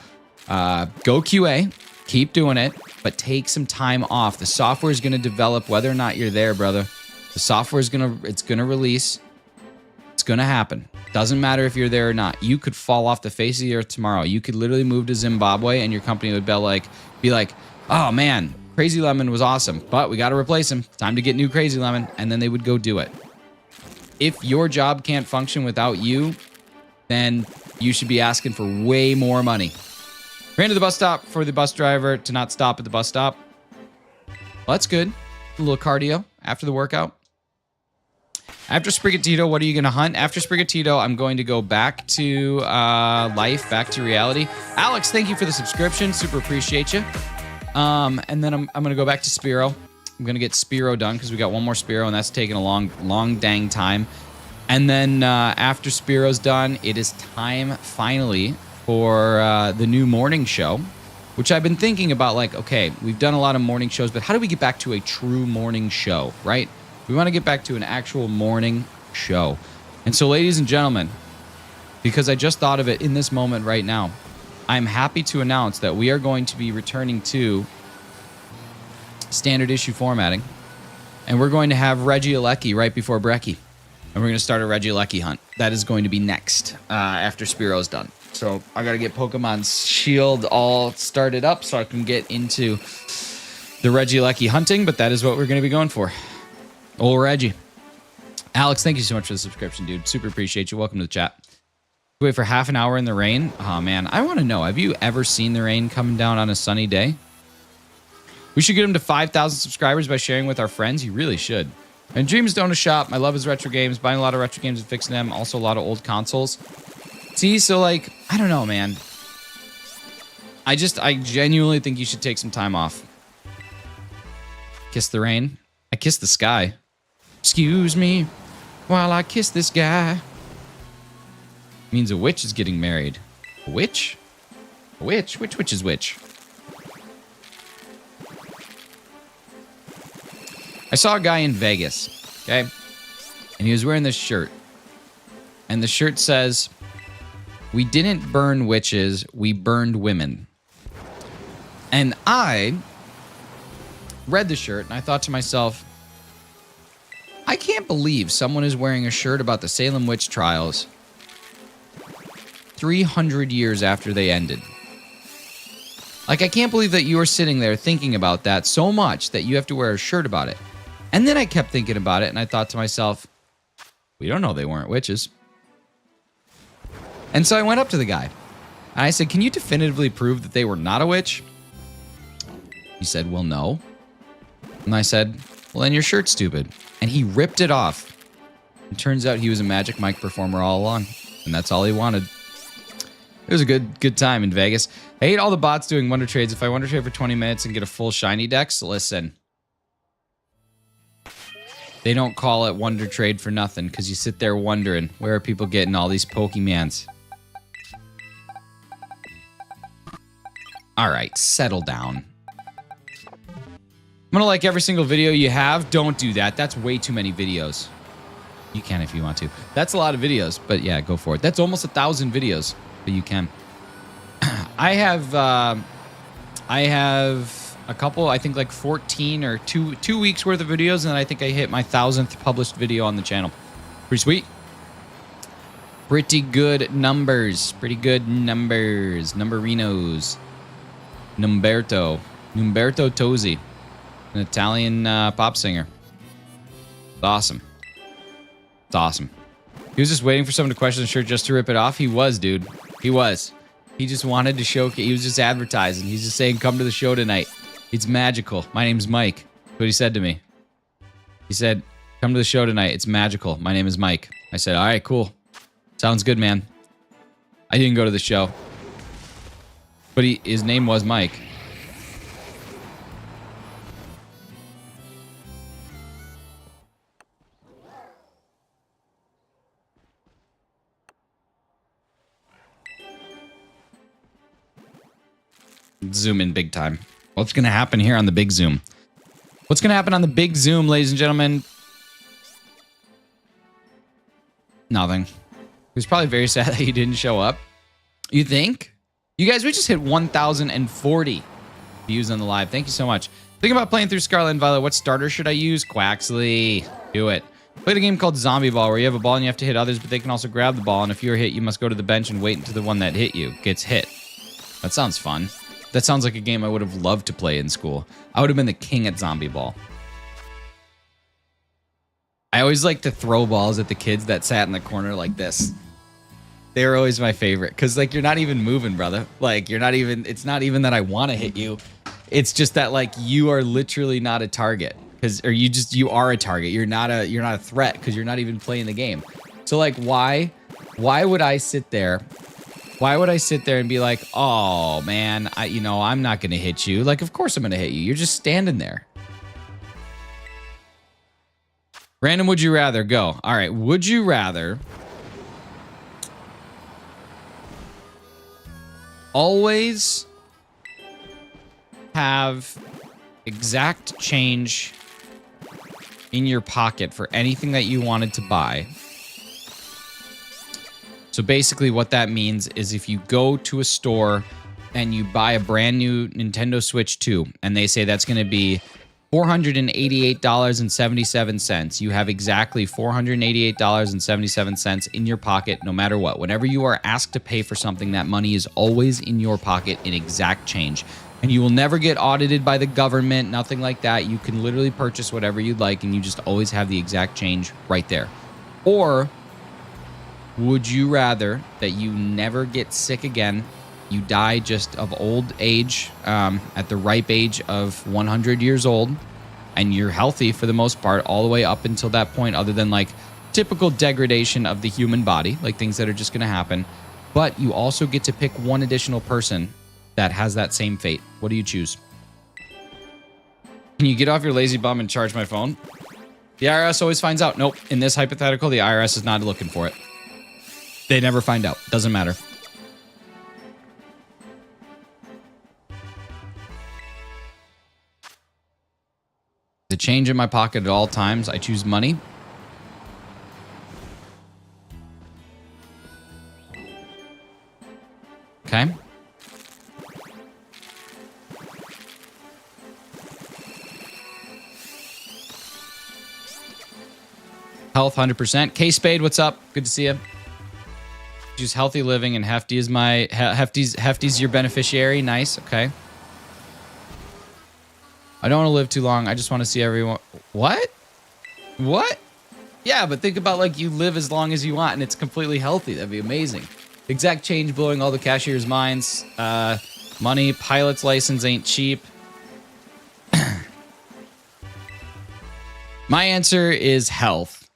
go QA, keep doing it, but take some time off. The software is going to develop whether or not you're there, brother. The software is it's going to release. It's going to happen. Doesn't matter if you're there or not. You could fall off the face of the earth tomorrow. You could literally move to Zimbabwe and your company would be like, oh man, Crazy Lemon was awesome, but we got to replace him. Time to get new Crazy Lemon. And then they would go do it. If your job can't function without you, then you should be asking for way more money. Ran to the bus stop for the bus driver to not stop at the bus stop. Well, that's good. A little cardio after the workout. After Sprigatito, what are you going to hunt? After Sprigatito, I'm going to go back to life, back to reality. Alex, thank you for the subscription. Super appreciate you. And then I'm going to go back to Spearow. I'm going to get Spearow done because we got one more Spearow, and that's taking a long dang time. And then after Spearow's done, it is time finally for the new morning show, which I've been thinking about. Like, okay, we've done a lot of morning shows, but how do we get back to a true morning show, right? We want to get back to an actual morning show. And so, ladies and gentlemen, because I just thought of it in this moment right now, I'm happy to announce that we are going to be returning to standard issue formatting. And we're going to have Regieleki right before Brekkie. And we're going to start a Regieleki hunt. That is going to be next after Spearow's done. So I got to get Pokemon's Shield all started up so I can get into the Regieleki hunting. But that is what we're going to be going for. Old Reggie. Alex, thank you so much for the subscription, dude. Super appreciate you. Welcome to the chat. Wait for half an hour in the rain? Oh, man. I want to know. Have you ever seen the rain coming down on a sunny day? We should get him to 5,000 subscribers by sharing with our friends. You really should. And dreams don't shop. My love is retro games. Buying a lot of retro games and fixing them. Also a lot of old consoles. See, so like, I don't know, man. I genuinely think you should take some time off. Kiss the rain. I kiss the sky. Excuse me while I kiss this guy. Means a witch is getting married. A witch? A witch? Which witch is which? I saw a guy in Vegas, okay? And he was wearing this shirt. And the shirt says, "We didn't burn witches, we burned women." And I read the shirt and I thought to myself, I can't believe someone is wearing a shirt about the Salem witch trials 300 years after they ended. Like, I can't believe that you are sitting there thinking about that so much that you have to wear a shirt about it. And then I kept thinking about it and I thought to myself, we don't know they weren't witches. And so I went up to the guy and I said, "Can you definitively prove that they were not a witch?" He said, "Well, no." And I said, "Well, then your shirt's stupid." And he ripped it off. It turns out he was a Magic Mike performer all along. And that's all he wanted. It was a good time in Vegas. I hate all the bots doing wonder trades. If I wonder trade for 20 minutes and get a full shiny dex, listen. They don't call it wonder trade for nothing because you sit there wondering, where are people getting all these Pokemons? All right, settle down. I'm going to like every single video you have. Don't do that. That's way too many videos. You can if you want to. That's a lot of videos, but yeah, go for it. That's almost 1,000 videos, but you can. I have a couple, I think like 14 or two weeks worth of videos, and I think I hit my 1,000th published video on the channel. Pretty sweet. Pretty good numbers. Pretty good numbers. Numberinos. Numberto Tozzi, an Italian pop singer. It's awesome. It's awesome. He was just waiting for someone to question the shirt just to rip it off. He was, dude. He was. He just wanted to showcase. He was just advertising. He's just saying, come to the show tonight. It's magical. My name's Mike. That's what he said to me. He said, come to the show tonight. It's magical. My name is Mike. I said, all right, cool. Sounds good, man. I didn't go to the show. But his name was Mike. Zoom in big time. What's going to happen here on the big zoom? What's going to happen on the big zoom, ladies and gentlemen? Nothing. He was probably very sad that he didn't show up. You think? You guys, we just hit 1,040 views on the live. Thank you so much. Think about playing through Scarlet and Violet. What starter should I use? Quaxley. Do it. Played a game called Zombie Ball where you have a ball and you have to hit others, but they can also grab the ball. And if you're hit, you must go to the bench and wait until the one that hit you gets hit. That sounds fun. That sounds like a game I would have loved to play in school. I would have been the king at Zombie Ball. I always like to throw balls at the kids that sat in the corner like this. They were always my favorite because, like, you're not even moving, brother. Like, you're not even, it's not even that I want to hit you. It's just that, like, you are literally not a target or you are a target. You're not a threat because you're not even playing the game. So, like, why would I sit there? Why would I sit there and be like, oh, man, I'm not going to hit you. Like, of course I'm going to hit you. You're just standing there. Random would you rather. Go. All right. Would you rather always have exact change in your pocket for anything that you wanted to buy? So basically what that means is if you go to a store and you buy a brand new Nintendo Switch 2 and they say that's going to be $488.77, you have exactly $488.77 in your pocket no matter what. Whenever you are asked to pay for something, that money is always in your pocket in exact change. And you will never get audited by the government, nothing like that. You can literally purchase whatever you'd like and you just always have the exact change right there. Or would you rather that you never get sick again, you die just of old age, at the ripe age of 100 years old, and you're healthy for the most part all the way up until that point, other than like typical degradation of the human body, like things that are just going to happen. But you also get to pick one additional person that has that same fate. What do you choose? Can you get off your lazy bum and charge my phone? The IRS always finds out. Nope. In this hypothetical, the IRS is not looking for it. They never find out. Doesn't matter. The change in my pocket at all times, I choose money. Okay. Health, 100%. K-Spade, what's up? Good to see you. Choose healthy living, and Hefty is my Hefty's your beneficiary. Nice. Okay. I don't want to live too long. I just want to see everyone. What? What? Yeah, but think about like you live as long as you want, and it's completely healthy. That'd be amazing. Exact change, blowing all the cashier's minds. Money. Pilot's license ain't cheap. My answer is health,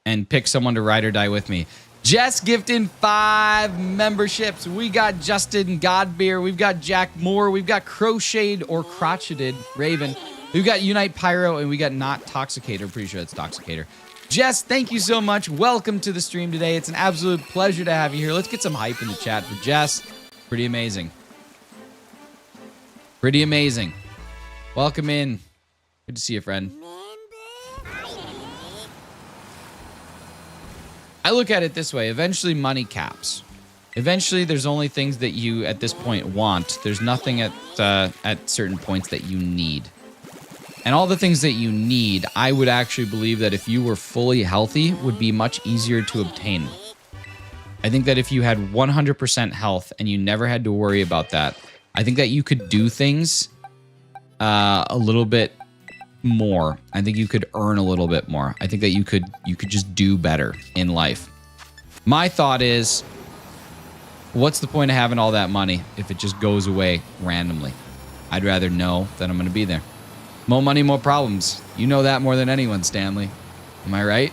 and pick someone to ride or die with me. Jess gifting 5 memberships. We got Justin Godbeer. We've got Jack Moore. We've got Crocheted or Crotcheted Raven. We've got Unite Pyro, and we got Not Toxicator. Pretty sure that's Toxicator. Jess, thank you so much. Welcome to the stream today. It's an absolute pleasure to have you here. Let's get some hype in the chat for Jess. Pretty amazing. Pretty amazing. Welcome in. Good to see you, friend. I look at it this way. Eventually, money caps. Eventually, there's only things that you, at this point, want. There's nothing at certain points that you need. And all the things that you need, I would actually believe that if you were fully healthy, would be much easier to obtain. I think that if you had 100% health and you never had to worry about that, I think that you could do things a little bit more. I think you could earn a little bit more. I think that you could just do better in life. My thought is, what's the point of having all that money if it just goes away randomly? I'd rather know that I'm going to be there. More money, more problems. You know that more than anyone, Stanley. Am I right?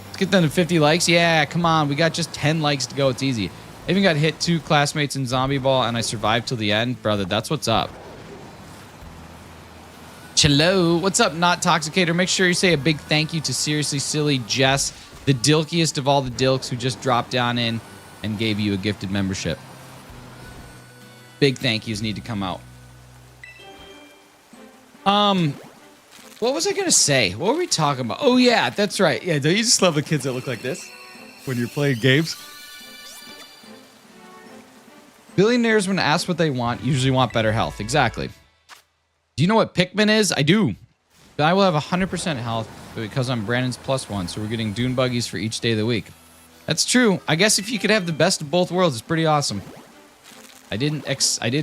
Let's get them to 50 likes. Yeah, come on. We got just 10 likes to go. It's easy. I even got hit 2 classmates in Zombie Ball, and I survived till the end. Brother, that's what's up. Hello, what's up, Not Toxicator? Make sure you say a big thank you to Seriously Silly Jess, the dilkiest of all the dilks who just dropped down in and gave you a gifted membership. Big thank yous need to come out. What was I gonna say? What were we talking about? Oh yeah, that's right. Yeah, don't you just love the kids that look like this when you're playing games? Billionaires, when asked what they want, usually want better health. Exactly. Do you know what Pikmin is? I do. But I will have 100% health because I'm Brandon's +1, so we're getting dune buggies for each day of the week. That's true. I guess if you could have the best of both worlds, it's pretty awesome. I didn't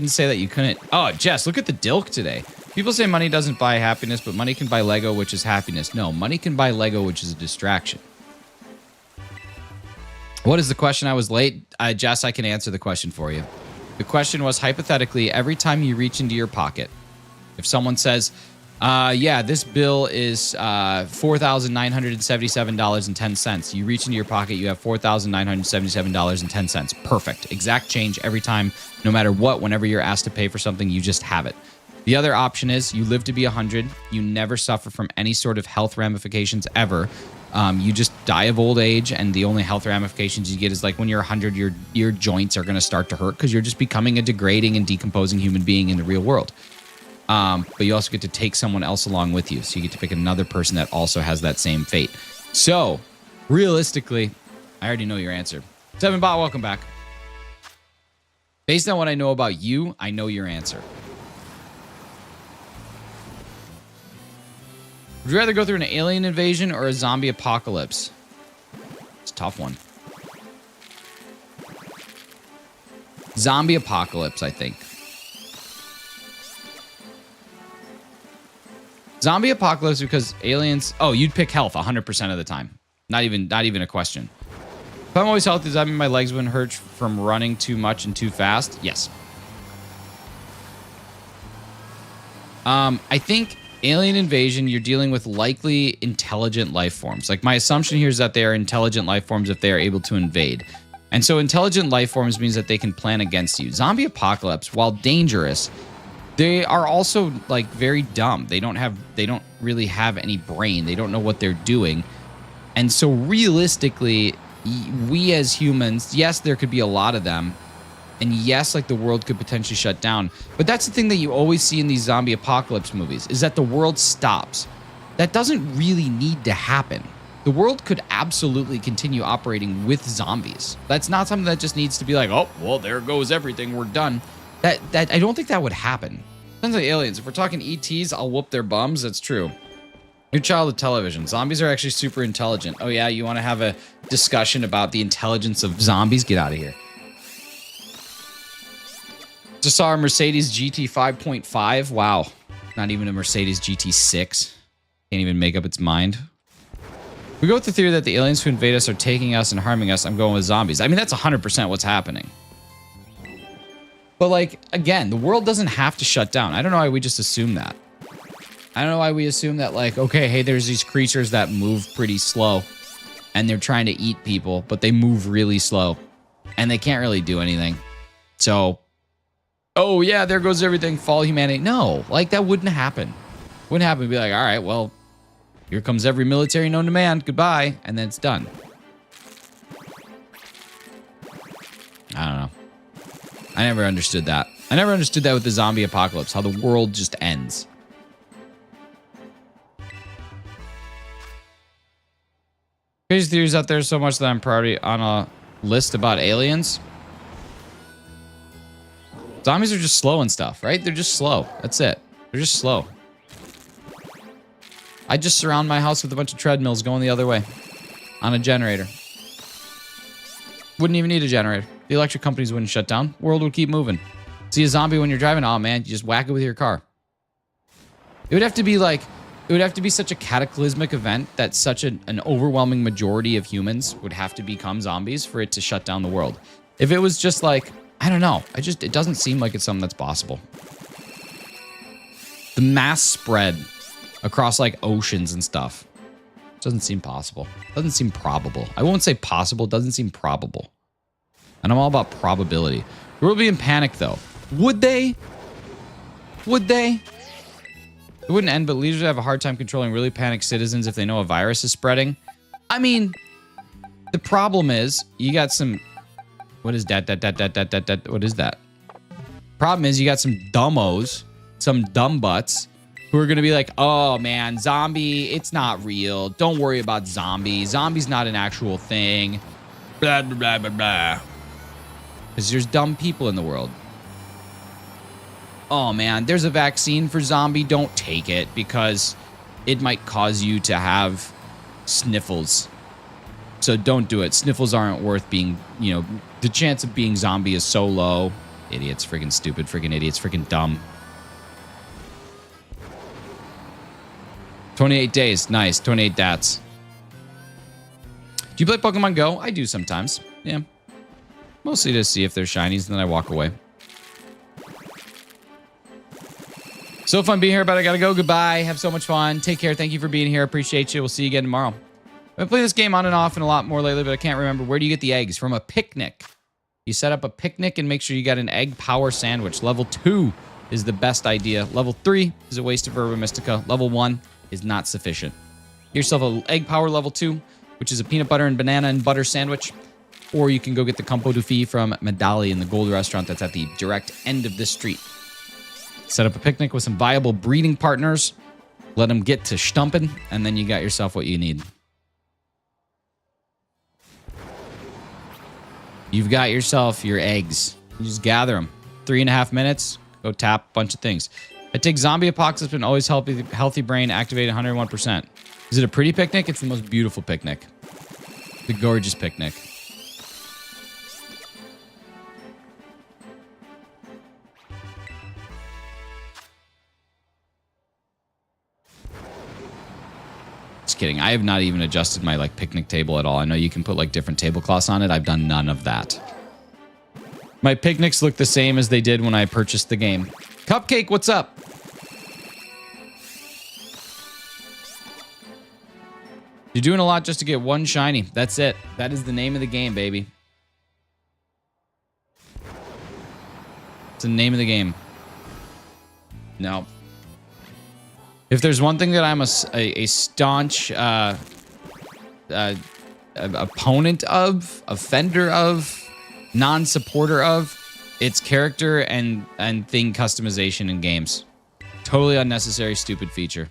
say that you couldn't. Oh, Jess, look at the dilk today. People say money doesn't buy happiness, but money can buy Lego, which is happiness. No, money can buy Lego, which is a distraction. What is the question? I was late. Jess, I can answer the question for you. The question was, hypothetically, every time you reach into your pocket, if someone says, yeah, this bill is $4,977.10. You reach into your pocket, you have $4,977.10. Perfect. Exact change every time, no matter what, whenever you're asked to pay for something, you just have it. The other option is you live to be 100. You never suffer from any sort of health ramifications ever. You just die of old age, and the only health ramifications you get is like when you're 100, your joints are going to start to hurt because you're just becoming a degrading and decomposing human being in the real world. But you also get to take someone else along with you. So you get to pick another person that also has that same fate. So, realistically, I already know your answer. 7bot, welcome back. Based on what I know about you, I know your answer. Would you rather go through an alien invasion or a zombie apocalypse? It's a tough one. Zombie apocalypse, I think. Zombie apocalypse because aliens... Oh, you'd pick health 100% of the time. Not even a question. If I'm always healthy, does that mean my legs wouldn't hurt from running too much and too fast? Yes. I think alien invasion, you're dealing with likely intelligent life forms. Like, my assumption here is that they are intelligent life forms if they are able to invade. And so intelligent life forms means that they can plan against you. Zombie apocalypse, while dangerous... They are also like very dumb. They don't really have any brain. They don't know what they're doing. And so realistically, we as humans, yes, there could be a lot of them. And yes, like the world could potentially shut down. But that's the thing that you always see in these zombie apocalypse movies is that the world stops. That doesn't really need to happen. The world could absolutely continue operating with zombies. That's not something that just needs to be like, oh, well, there goes everything. We're done. That I don't think that would happen. Depends on aliens. If we're talking ETs, I'll whoop their bums. That's true. Your child of television. Zombies are actually super intelligent. Oh yeah, you want to have a discussion about the intelligence of zombies? Get out of here. Just saw a Mercedes GT 5.5. Wow. Not even a Mercedes GT 6. Can't even make up its mind. We go with the theory that the aliens who invade us are taking us and harming us. I'm going with zombies. I mean, that's 100% what's happening. But, like, again, the world doesn't have to shut down. I don't know why we just assume that. I don't know why we assume that, like, okay, hey, there's these creatures that move pretty slow. and they're trying to eat people, but they move really slow and they can't really do anything. So, oh yeah, there goes everything, fall humanity. No, like that wouldn't happen. Wouldn't happen. It'd be like, all right, well, here comes every military known to man. Goodbye. And then it's done. I don't know. I never understood that. I never understood that with the zombie apocalypse, how the world just ends. Crazy theories out there so much that I'm probably on a list about aliens. Zombies are just slow and stuff, right? They're just slow. That's it. They're just slow. I just surround my house with a bunch of treadmills going the other way on a generator. Wouldn't even need a generator. The electric companies wouldn't shut down. World would keep moving. See a zombie when you're driving? Oh man, you just whack it with your car. It would have to be like, it would have to be such a cataclysmic event that such an overwhelming majority of humans would have to become zombies for it to shut down the world. If it was just like, I don't know. It doesn't seem like it's something that's possible. The mass spread across like oceans and stuff doesn't seem possible. Doesn't seem probable. I won't say possible. Doesn't seem probable. And I'm all about probability. The world would be in panic though. Would they? Would they? It wouldn't end, but leaders would have a hard time controlling really panicked citizens if they know a virus is spreading. I mean, the problem is you got some... What is that? What is that? Problem is you got some dumbos, some dumb butts who are going to be like, oh man, zombie, it's not real. Don't worry about zombie. Zombie's not an actual thing. Blah, blah, blah, blah, blah. Because there's dumb people in the world. Oh man, there's a vaccine for zombie. Don't take it because it might cause you to have sniffles. So don't do it. Sniffles aren't worth being, you know, the chance of being zombie is so low. Idiots, freaking stupid, freaking idiots, freaking dumb. 28 days. Nice. 28 dats. Do you play Pokemon Go? I do sometimes. Yeah. Mostly to see if there's shinies, and then I walk away. So fun being here, but I gotta go. Goodbye. Have so much fun. Take care. Thank you for being here. Appreciate you. We'll see you again tomorrow. I've been playing this game on and off and a lot more lately, but I can't remember. Where do you get the eggs? From a picnic. You set up a picnic and make sure you got an egg power sandwich. Level 2 is the best idea. Level 3 is a waste of Herba Mystica. Level 1 is not sufficient. Get yourself an egg power level 2, which is a peanut butter and banana and butter sandwich. Or you can go get the Campo du Fi from Medali in the Gold Restaurant that's at the direct end of this street. Set up a picnic with some viable breeding partners. Let them get to stumping, and then you got yourself what you need. You've got yourself your eggs. You just gather them. 3.5 minutes. Go tap a bunch of things. I take zombie apocalypse and always healthy brain activate 101%. Is it a pretty picnic? It's the most beautiful picnic. The gorgeous picnic. Just kidding. I have not even adjusted my like picnic table at all. I know you can put like different tablecloths on it. I've done none of that. My picnics look the same as they did when I purchased the game. Cupcake, what's up? You're doing a lot just to get one shiny. That's it. That is the name of the game, baby. It's the name of the game. No. If there's one thing that I'm a staunch opponent of, offender of, non-supporter of, it's character and thing customization in games. Totally unnecessary, stupid feature.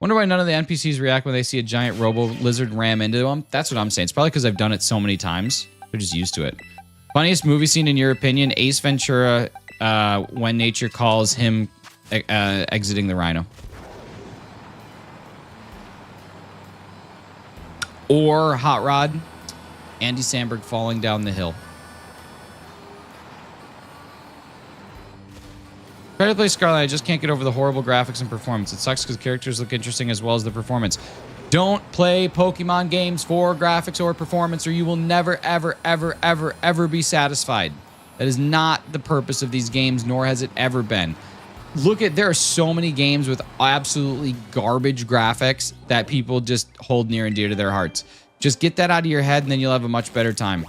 Wonder why none of the NPCs react when they see a giant robo-lizard ram into them. That's what I'm saying. It's probably because I've done it so many times. They're just used to it. Funniest movie scene in your opinion? Ace Ventura, when nature calls him exiting the rhino. Or Hot Rod, Andy Samberg falling down the hill. Try to play Scarlet, I just can't get over the horrible graphics and performance. It sucks because characters look interesting as well as the performance. Don't play Pokemon games for graphics or performance or you will never, ever, ever, ever, ever be satisfied. That is not the purpose of these games, nor has it ever been. Look at, there are so many games with absolutely garbage graphics that people just hold near and dear to their hearts. Just get that out of your head and then you'll have a much better time.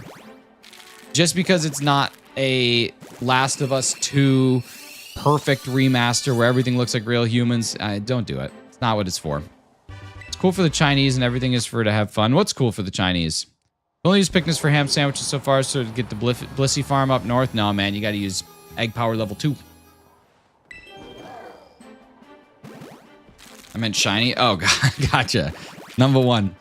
Just because it's not a Last of Us 2 perfect remaster where everything looks like real humans, don't do it. It's not what it's for. It's cool for the Chinese and everything is for to have fun. What's cool for the Chinese? Only use picnics for ham sandwiches so far, so to get the Blissey farm up north. No, man, you got to use egg power level 2. I meant shiny. Oh, God, gotcha. Number 1.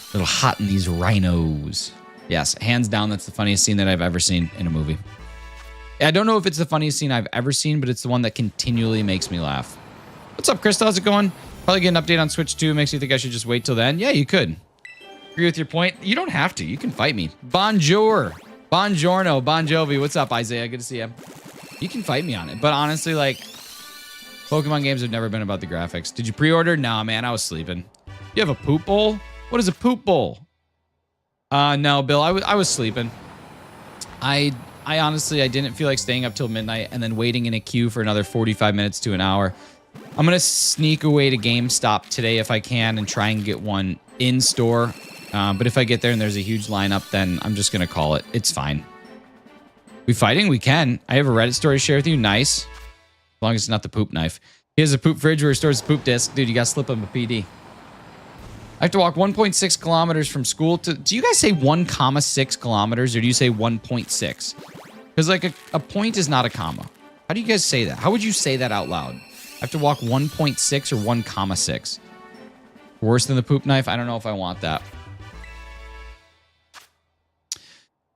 A little hot in these rhinos. Yes, hands down, that's the funniest scene that I've ever seen in a movie. I don't know if it's the funniest scene I've ever seen, but it's the one that continually makes me laugh. What's up, Chris? How's it going? Probably get an update on Switch 2. Makes you think I should just wait till then. Yeah, you could. Agree with your point. You don't have to. You can fight me. Bonjour. Buongiorno. Bon Jovi. What's up, Isaiah? Good to see you. You can fight me on it. But honestly, like, Pokemon games have never been about the graphics. Did you pre-order? Nah, man. I was sleeping. You have a poop bowl? What is a poop bowl? No, Bill. I was sleeping. I honestly, I didn't feel like staying up till midnight and then waiting in a queue for another 45 minutes to an hour. I'm going to sneak away to GameStop today if I can and try and get one in store. But if I get there and there's a huge lineup, then I'm just going to call it. It's fine. We fighting? We can. I have a Reddit story to share with you. Nice. As long as it's not the poop knife. He has a poop fridge where he stores the poop disc. Dude, you got to slip him a PD. I have to walk 1.6 kilometers from school to... Do you guys say 1,6 kilometers or do you say 1.6? Because like a point is not a comma. How do you guys say that? How would you say that out loud? I have to walk 1.6 or 1,6. Worse than the poop knife? I don't know if I want that.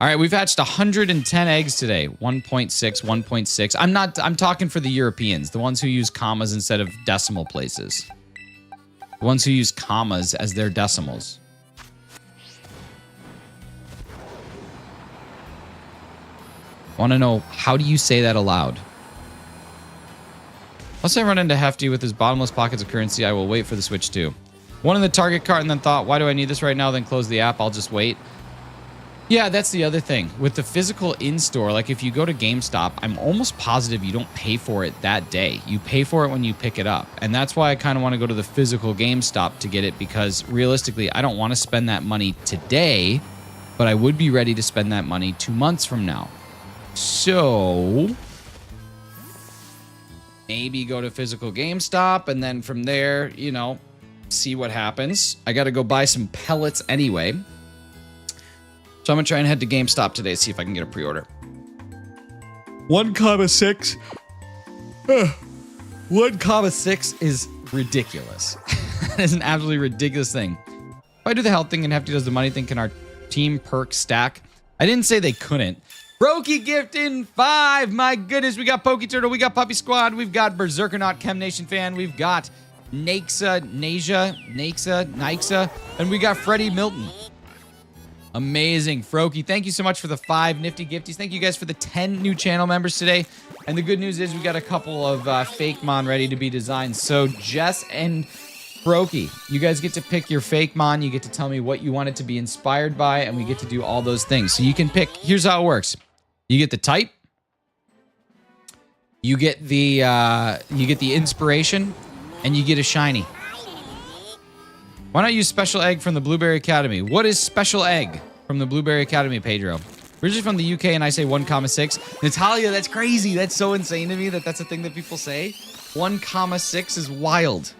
All right, we've hatched 110 eggs today. 1.6, 1.6. I'm talking for the Europeans, the ones who use commas instead of decimal places. The ones who use commas as their decimals. I want to know, how do you say that aloud? Once I run into Hefty with his bottomless pockets of currency, I will wait for the Switch 2. One in the Target cart and then thought, why do I need this right now? Then close the app, I'll just wait. Yeah, that's the other thing. With the physical in-store, like if you go to GameStop, I'm almost positive you don't pay for it that day. You pay for it when you pick it up. And that's why I kind of want to go to the physical GameStop to get it, because realistically, I don't want to spend that money today, but I would be ready to spend that money 2 months from now. So... maybe go to physical GameStop and then from there, you know, see what happens. I got to go buy some pellets anyway. So I'm going to try and head to GameStop today, see if I can get a pre-order. 1,6. 1,6 is ridiculous. That is an absolutely ridiculous thing. If I do the health thing and Hefty does the money thing, can our team perk stack? I didn't say they couldn't. Brokey gift in 5. My goodness, we got Pokey Turtle, we got Puppy Squad, we've got Berserkernaut Chem Nation Fan, we've got Naxa, and we got Freddie Milton. Amazing. Froky, thank you so much for the 5 nifty gifties. Thank you guys for the 10 new channel members today. And the good news is we got a couple of fake mon ready to be designed. So Jess and Froky, you guys get to pick your fake mon. You get to tell me what you want it to be inspired by, and we get to do all those things. So you can pick. Here's how it works. You get the type. You get the inspiration, and you get a shiny. Why not use Special Egg from the Blueberry Academy? What is Special Egg from the Blueberry Academy, Pedro? Originally from the UK, and I say 1,6. Natalia, that's crazy. That's so insane to me that that's a thing that people say. 1,6 is wild.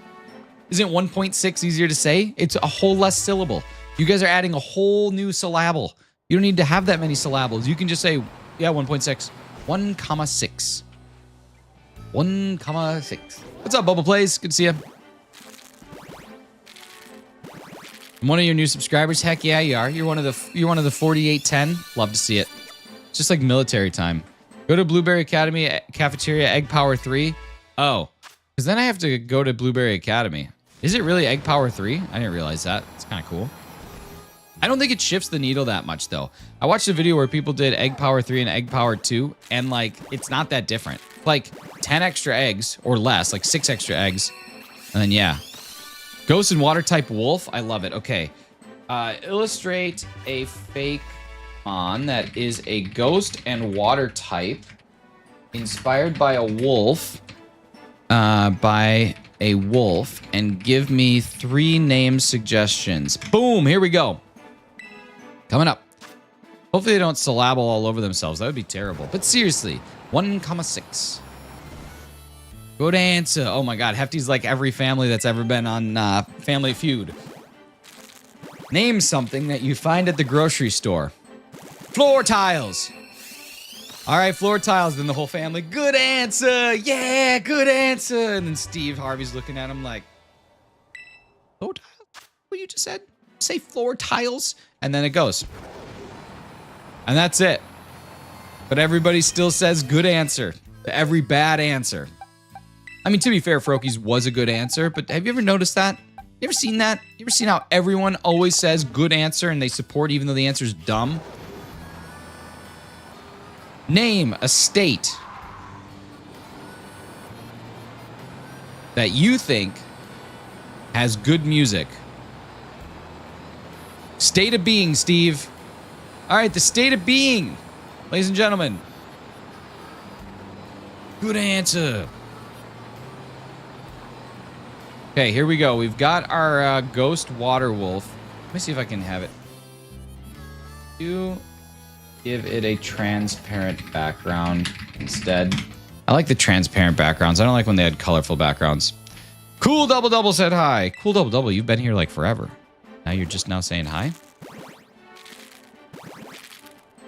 Isn't 1.6 easier to say? It's a whole less syllable. You guys are adding a whole new syllable. You don't need to have that many syllables. You can just say, yeah, 1.6. 1,6. 1,6. What's up, Bubble Plays? Good to see you. I'm one of your new subscribers. Heck yeah, you are. You're one of the 4810. Love to see it. It's just like military time. Go to Blueberry Academy cafeteria, Egg Power 3. Oh, because then I have to go to Blueberry Academy. Is it really Egg Power 3? I didn't realize that. It's kind of cool. I don't think it shifts the needle that much, though. I watched a video where people did Egg Power 3 and Egg Power 2, and, like, it's not that different. Like, 10 extra eggs, or less, like 6 extra eggs, and then, yeah. Ghost and Water type wolf. I love it. Okay. Illustrate a fake mon that is a ghost and water type inspired by a wolf by a wolf and give me 3 name suggestions. Boom, here we go. Coming up. Hopefully they don't syllable all over themselves. That would be terrible. But seriously, 1,6. Good answer. Oh my god, Hefty's like every family that's ever been on Family Feud. Name something that you find at the grocery store. Floor tiles. All right, floor tiles. Then the whole family, good answer. Yeah, good answer. And then Steve Harvey's looking at him like, floor tiles? What you just said? Say floor tiles? And then it goes. And that's it. But everybody still says good answer to every bad answer. I mean, to be fair, Frokies was a good answer, but have you ever noticed that? You ever seen that? You ever seen how everyone always says good answer and they support even though the answer's dumb? Name a state that you think has good music. State of being, Steve. All right, the state of being, ladies and gentlemen. Good answer. Okay, here we go. We've got our ghost water wolf. Let me see if I can have it. You give it a transparent background instead. I like the transparent backgrounds. I don't like when they had colorful backgrounds. Cool Double Double said hi. Cool Double Double, you've been here like forever. Now you're just now saying hi?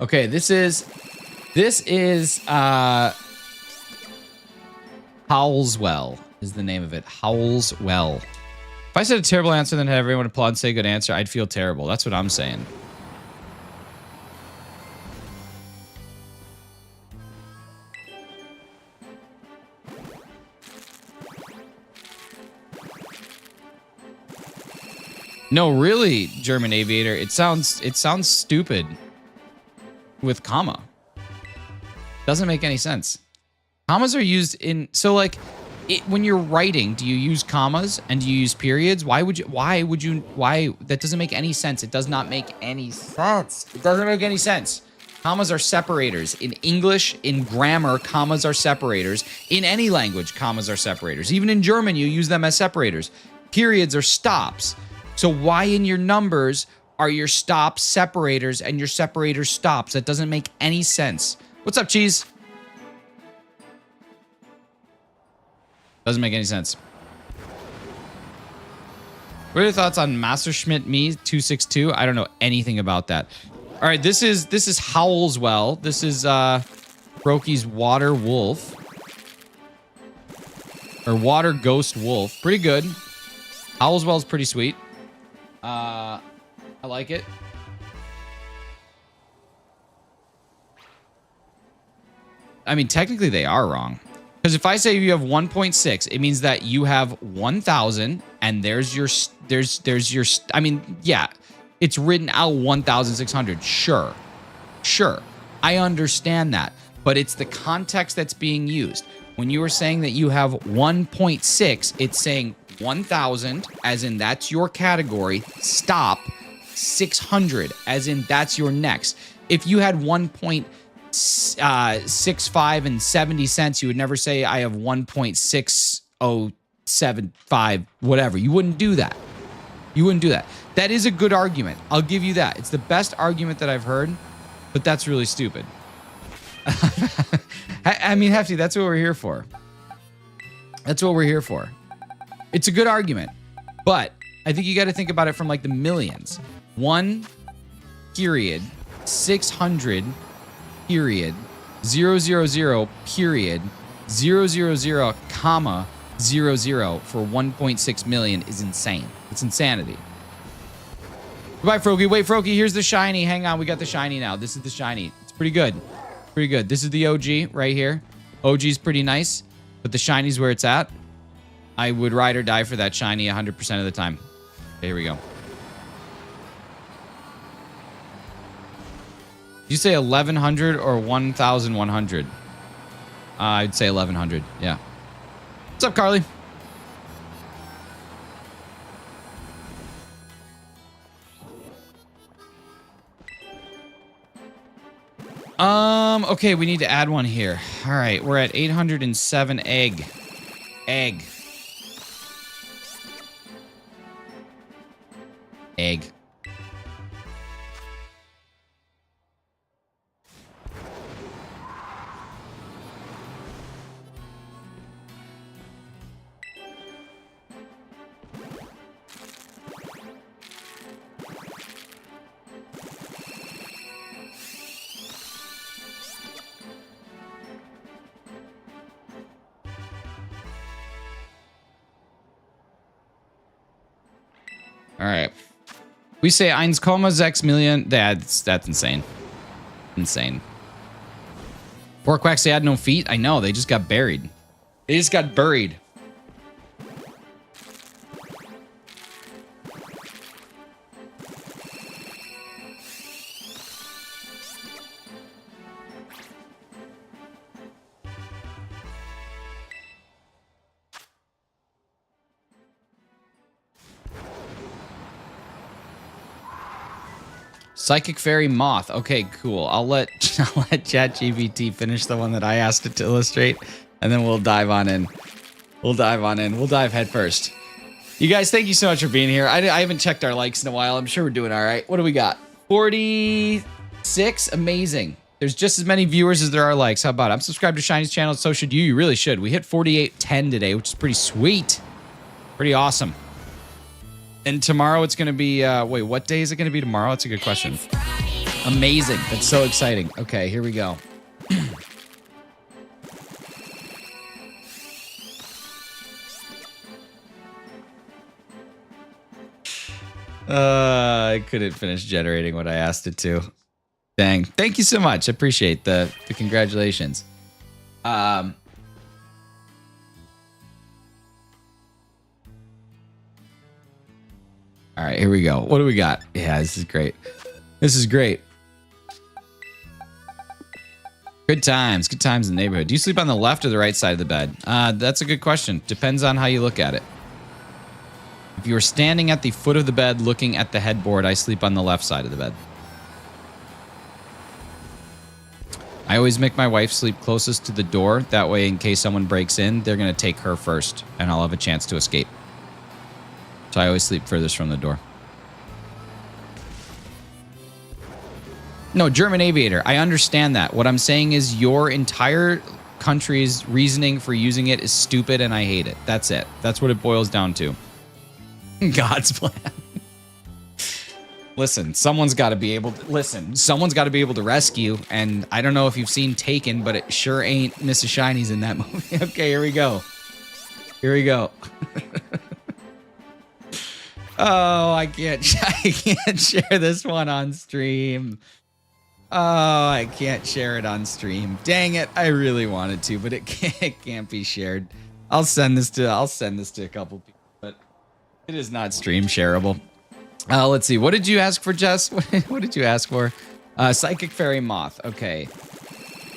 Okay, this is Howlswell is the name of it. Howlswell. If I said a terrible answer, then had everyone applaud and say good answer, I'd feel terrible. That's what I'm saying. No, really, German Aviator. It sounds stupid with comma. Doesn't make any sense. Commas are used in when you're writing, do you use commas and do you use periods? Why? That doesn't make any sense. It does not make any sense. It doesn't make any sense. Commas are separators. In English, in grammar, commas are separators. In any language, commas are separators. Even in German, you use them as separators. Periods are stops. So why in your numbers are your stops separators and your separators stops? That doesn't make any sense. What's up, Cheese? Doesn't make any sense. What are your thoughts on Messerschmitt Me 262? I don't know anything about that. All right, this is Howlswell. This is Froki's Water Wolf. Or Water Ghost Wolf. Pretty good. Howlswell's pretty sweet. I like it. I mean, technically they are wrong. Because if I say you have 1.6, it means that you have 1,000 and there's your, I mean, yeah, it's written out 1,600. Sure. Sure. I understand that. But it's the context that's being used. When you were saying that you have 1.6, it's saying 1,000, as in that's your category, stop, 600, as in that's your next. If you had 1.65 and 70 cents, you would never say I have 1.6075, whatever. You wouldn't do that. You wouldn't do that. That is a good argument. I'll give you that. It's the best argument that I've heard, but that's really stupid. I mean, Hefty, that's what we're here for. That's what we're here for. It's a good argument, but I think you got to think about it from like the millions. 1 period 600 period 000 period 000 comma 00 for 1.6 million is insane. It's insanity. Goodbye, Froky. Wait, Froky, here's the shiny. Hang on, we got the shiny now. This is the shiny. It's pretty good. Pretty good. This is the OG right here. OG's pretty nice, but the shiny's where it's at. I would ride or die for that shiny 100% of the time. Okay, here we go. Did you say 1,100 or 1,100? I'd say 1,100. Yeah. What's up, Carly? Okay, we need to add one here. All right, we're at 807 egg. egg. All right. We say eins Komma 6 million. That's insane. Insane. Poor quacks, they had no feet. I know. They just got buried. They just got buried. Psychic Fairy Moth. Okay, cool. I'll let ChatGPT finish the one that I asked it to illustrate, and then we'll dive on in. We'll dive head first. You guys, thank you so much for being here. I haven't checked our likes in a while. I'm sure we're doing all right. What do we got? 46? Amazing. There's just as many viewers as there are likes. How about it? I'm subscribed to Shiny's channel. So should you. You really should. We hit 4810 today, which is pretty sweet. Pretty awesome. And tomorrow it's going to be, wait, what day is it going to be tomorrow? That's a good question. Amazing. That's so exciting. Okay, here we go. I couldn't finish generating what I asked it to. Dang. Thank you so much. I appreciate the congratulations. All right, here we go. What do we got? Yeah, this is great. This is great. Good times. Good times in the neighborhood. Do you sleep on the left or the right side of the bed? That's a good question. Depends on how you look at it. If you are standing at the foot of the bed looking at the headboard, I sleep on the left side of the bed. I always make my wife sleep closest to the door. That way, in case someone breaks in, they're going to take her first, and I'll have a chance to escape. So I always sleep furthest from the door. No, German Aviator. I understand that. What I'm saying is your entire country's reasoning for using it is stupid and I hate it. That's it. That's what it boils down to. God's plan. Listen, someone's got to be able to rescue, and I don't know if you've seen Taken, but it sure ain't Mrs. Shiny's in that movie. Okay, here we go. Here we go. Oh, I can't share this one on stream. Oh, I can't share it on stream. Dang it. I really wanted to, but it can't be shared. I'll send this to a couple people, but it is not stream shareable. Let's see. What did you ask for, Jess? What did you ask for? Psychic Fairy Moth. Okay.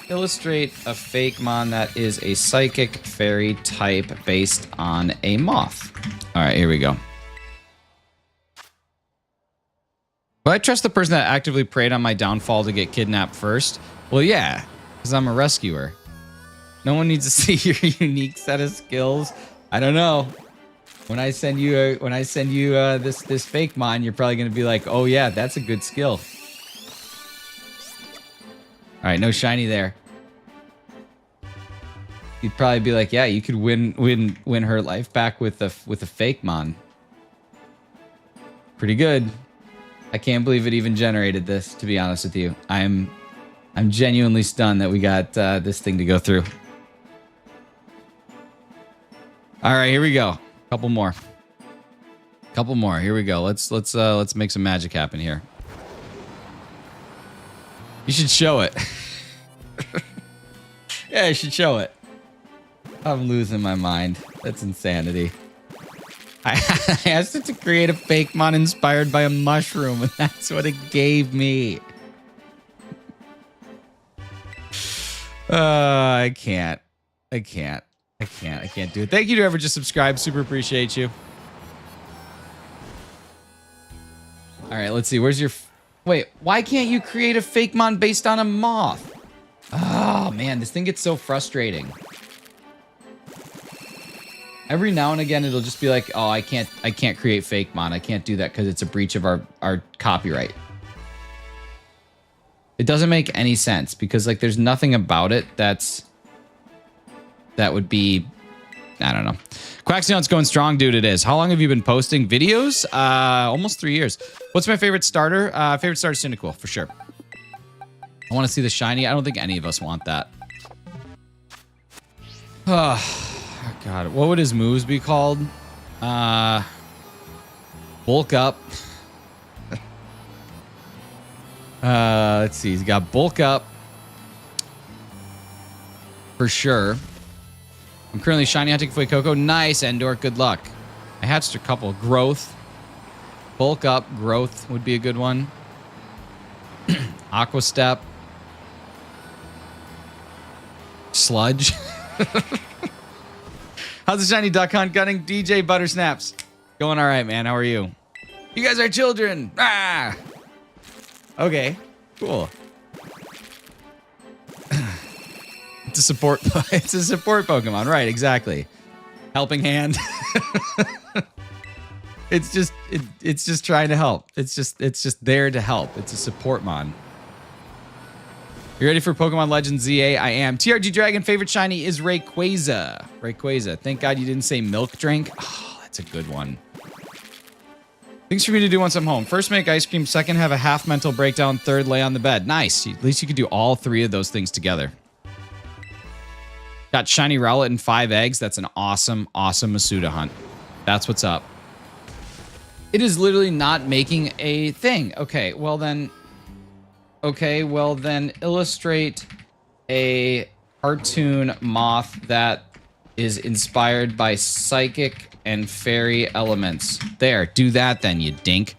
Illustrate a fake mon that is a psychic fairy type based on a moth. All right, here we go. Do I trust the person that actively preyed on my downfall to get kidnapped first? Well, yeah, because I'm a rescuer. No one needs to see your unique set of skills. I don't know. When I send you this fake mon, you're probably gonna be like, oh yeah, that's a good skill. All right, no shiny there. You'd probably be like, yeah, you could win her life back with a fake mon. Pretty good. I can't believe it even generated this, to be honest with you. I'm genuinely stunned that we got this thing to go through. All right, here we go. Couple more. Here we go. Let's make some magic happen here. You should show it. Yeah, I should show it. I'm losing my mind. That's insanity. I asked it to create a fake mon inspired by a mushroom, and that's what it gave me. I can't do it. Thank you to whoever just subscribed. Super appreciate you. All right, let's see. Where's your... Wait, why can't you create a fake mon based on a moth? Oh, man, this thing gets so frustrating. Every now and again, it'll just be like, oh, I can't create fake mon. I can't do that because it's a breach of our copyright. It doesn't make any sense because like there's nothing about it that would be, I don't know. Quaxdaddy's going strong, dude. It is. How long have you been posting videos? Almost 3 years. What's my favorite starter? Favorite starter is Cyndaquil for sure. I want to see the shiny. I don't think any of us want that. Oh, God. What would his moves be called? Bulk up. Let's see. He's got bulk up. For sure. I'm currently shiny hunting for Coco. Nice, Endor. Good luck. I hatched a couple. Growth. Bulk up. Growth would be a good one. Aqua Step. Sludge. How's the shiny duck hunt gunning? DJ Buttersnaps. Going all right, man. How are you? You guys are children. Ah. Okay. Cool. It's a support. It's a support Pokemon, right? Exactly. Helping hand. It's just trying to help. It's just there to help. It's a support mon. You ready for Pokemon Legends ZA? I am. TRG Dragon favorite shiny is Rayquaza. Rayquaza. Thank God you didn't say milk drink. Oh, that's a good one. Things for me to do once I'm home. First, make ice cream. Second, have a half mental breakdown. Third, lay on the bed. Nice. At least you could do all three of those things together. Got shiny Rowlet and 5 eggs. That's an awesome, awesome Masuda hunt. That's what's up. It is literally not making a thing. Okay, well then illustrate a cartoon moth that is inspired by psychic and fairy elements. There, do that then, you dink.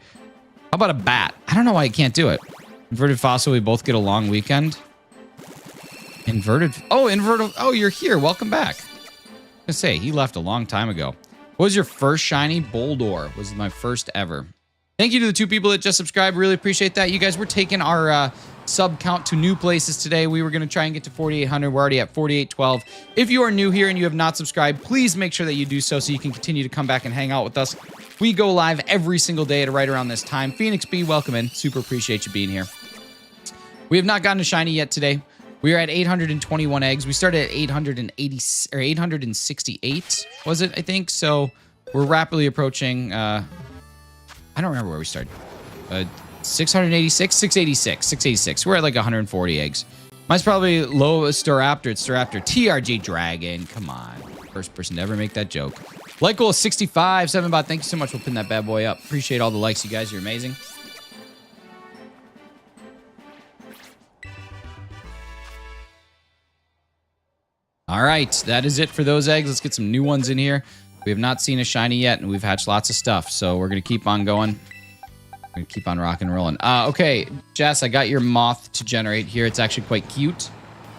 How about a bat? I don't know why I can't do it. Inverted Fossil, we both get a long weekend. Inverted. Oh, you're here. Welcome back. I was gonna say, he left a long time ago. What was your first shiny? Boldor was my first ever. Thank you to the 2 people that just subscribed. Really appreciate that. You guys, we're taking our sub count to new places today. We were going to try and get to 4,800. We're already at 4,812. If you are new here and you have not subscribed, please make sure that you do so you can continue to come back and hang out with us. We go live every single day at right around this time. Phoenix B, welcome in. Super appreciate you being here. We have not gotten a shiny yet today. We are at 821 eggs. We started at 880 or 868, was it? I think so. We're rapidly approaching. I don't remember where we started. 686, 686. We're at like 140 eggs. Mine's probably low Staraptor. It's Staraptor. TRG Dragon. Come on. First person to ever make that joke. Like goal is 65. 7bot. Thank you so much for putting that bad boy up. Appreciate all the likes, you guys. You're amazing. All right. That is it for those eggs. Let's get some new ones in here. We have not seen a shiny yet, and we've hatched lots of stuff. So we're going to keep on going. We're going to keep on rocking and rolling. Okay, Jess, I got your moth to generate here. It's actually quite cute.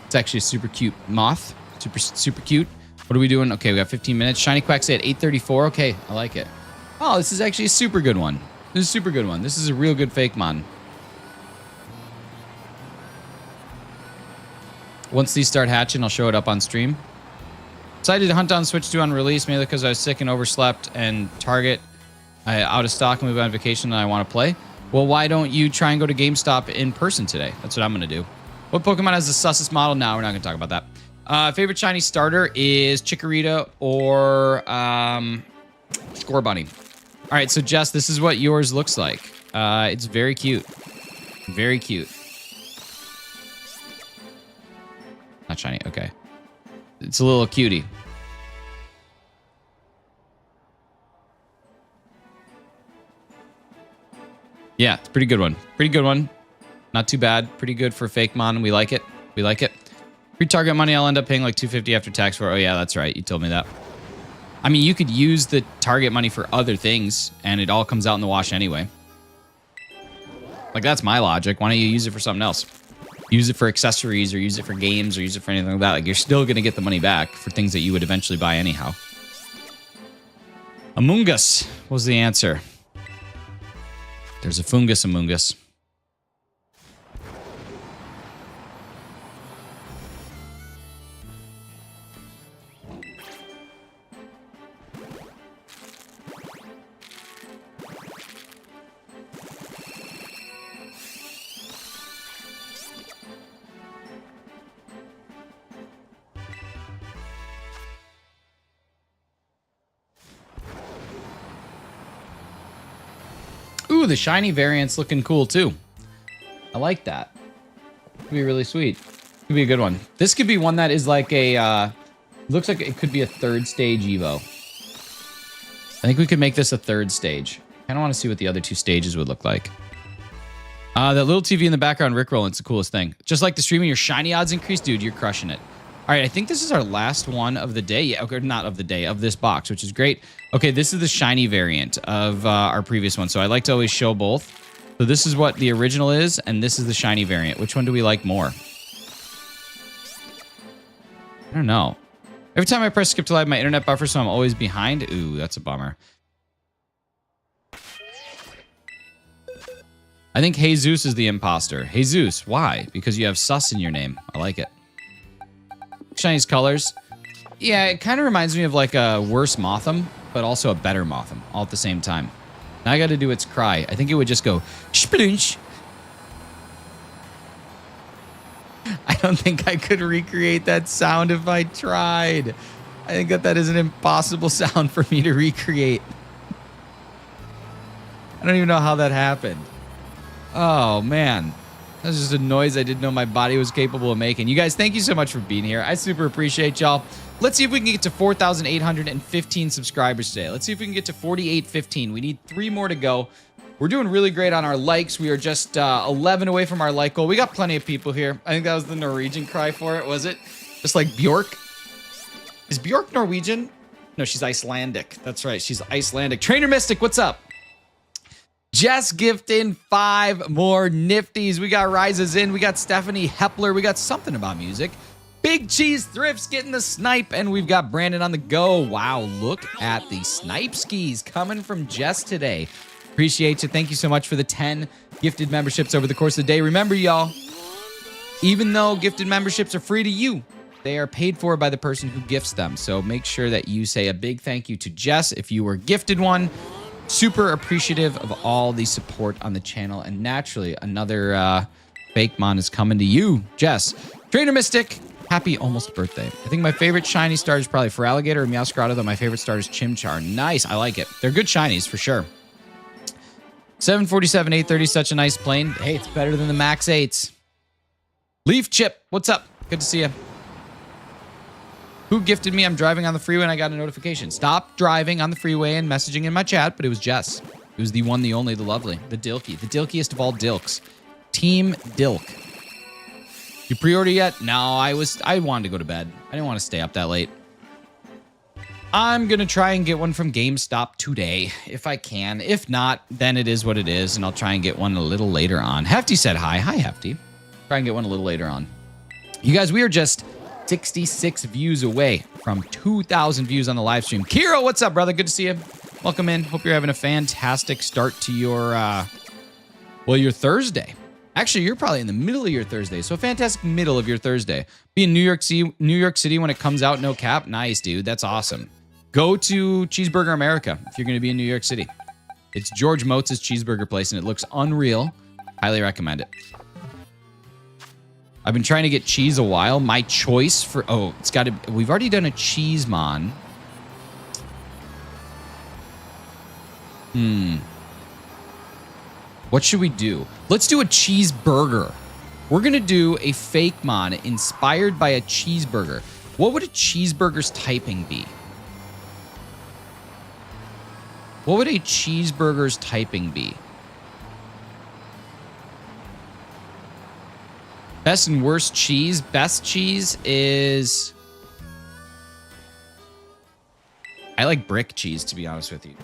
It's actually a super cute moth. Super cute. What are we doing? Okay, we got 15 minutes. Shiny Quaxdaddy at 8:34. Okay, I like it. Oh, this is actually a super good one. This is a super good one. This is a real good fake mon. Once these start hatching, I'll show it up on stream. Decided to hunt on Switch 2 on release, mainly because I was sick and overslept, and Target out of stock and we've been on vacation and I want to play. Well, why don't you try and go to GameStop in person today? That's what I'm going to do. What Pokemon has the sussest model? Now we're not going to talk about that. Favorite shiny starter is Chikorita or Scorbunny. All right, so Jess, this is what yours looks like. It's very cute. Very cute. Not shiny, okay. It's a little cutie. Yeah, it's a pretty good one. Pretty good one. Not too bad. Pretty good for fake mon. We like it. We like it. Free target money, I'll end up paying like $250 after tax for. Oh yeah, that's right. You told me that. I mean, you could use the target money for other things, and it all comes out in the wash anyway. Like, that's my logic. Why don't you use it for something else? Use it for accessories, or use it for games, or use it for anything like that. Like, you're still going to get the money back for things that you would eventually buy anyhow. Among Us was the answer. There's a fungus among us. Ooh, the shiny variant's looking cool too. I like that. Could be really sweet. Could be a good one. This could be one that is like a, looks like it could be a 3rd stage Evo. I think we could make this a 3rd stage. I don't want to see what the other 2 stages would look like. That little TV in the background, Rickroll, it's the coolest thing. Just like the streaming, your shiny odds increase. Dude, you're crushing it. All right, I think this is our last one of the day. Yeah, okay, not of the day, of this box, which is great. Okay, this is the shiny variant of our previous one. So I like to always show both. So this is what the original is, and this is the shiny variant. Which one do we like more? I don't know. Every time I press skip to live, my internet buffers, so I'm always behind. Ooh, that's a bummer. I think Jesus is the imposter. Jesus, why? Because you have sus in your name. I like it. Shiny's colors. Yeah, it kind of reminds me of like a worse Motham, but also a better Motham, all at the same time. Now I got to do its cry. I think it would just go sploosh. I don't think I could recreate that sound if I tried. I think that is an impossible sound for me to recreate. I don't even know how that happened. Oh, man. That's just a noise I didn't know my body was capable of making. You guys, thank you so much for being here. I super appreciate y'all. Let's see if we can get to 4,815 subscribers today. Let's see if we can get to 4,815. We need 3 more to go. We're doing really great on our likes. We are just 11 away from our like goal. We got plenty of people here. I think that was the Norwegian cry for it, was it? Just like Bjork. Is Bjork Norwegian? No, she's Icelandic. That's right. She's Icelandic. Trainer Mystic, what's up? Jess gifting 5 more nifties. We got Rises in. We got Stephanie Hepler. We got something about music. Big Cheese Thrifts getting the snipe. And we've got Brandon on the go. Wow, look at the snipe skis coming from Jess today. Appreciate you. Thank you so much for the 10 gifted memberships over the course of the day. Remember, y'all, even though gifted memberships are free to you, they are paid for by the person who gifts them. So make sure that you say a big thank you to Jess if you were gifted one. Super appreciative of all the support on the channel. And naturally, another fake mon is coming to you, Jess. Trainer Mystic, happy almost birthday. I think my favorite shiny star is probably Feraligatr or Meowscarada, though my favorite star is Chimchar. Nice, I like it. They're good shinies for sure. 747, 830, such a nice plane. Hey, it's better than the Max 8s. Leaf Chip, what's up? Good to see you. Who gifted me? I'm driving on the freeway and I got a notification. Stop driving on the freeway and messaging in my chat, but it was Jess. It was the one, the only, the lovely, the Dilky. The Dilkiest of all Dilks. Team Dilk. You pre-order yet? No, I wanted to go to bed. I didn't want to stay up that late. I'm going to try and get one from GameStop today, if I can. If not, then it is what it is, and I'll try and get one a little later on. Hefty said hi. Hi, Hefty. Try and get one a little later on. You guys, we are just 66 views away from 2,000 views on the live stream. Kiro, what's up, brother? Good to see you. Welcome in. Hope you're having a fantastic start to your, your Thursday. Actually, you're probably in the middle of your Thursday, so a fantastic middle of your Thursday. Be in New York City when it comes out, no cap. Nice, dude. That's awesome. Go to Cheeseburger America if you're going to be in New York City. It's George Motz's cheeseburger place, and it looks unreal. Highly recommend it. I've been trying to get cheese a while. My choice for... Oh, it's got to... We've already done a Cheesemon. What should we do? Let's do a cheeseburger. We're going to do a fake mon inspired by a cheeseburger. What would a cheeseburger's typing be? What would a cheeseburger's typing be? Best and worst cheese. Best cheese is... I like brick cheese, to be honest with you.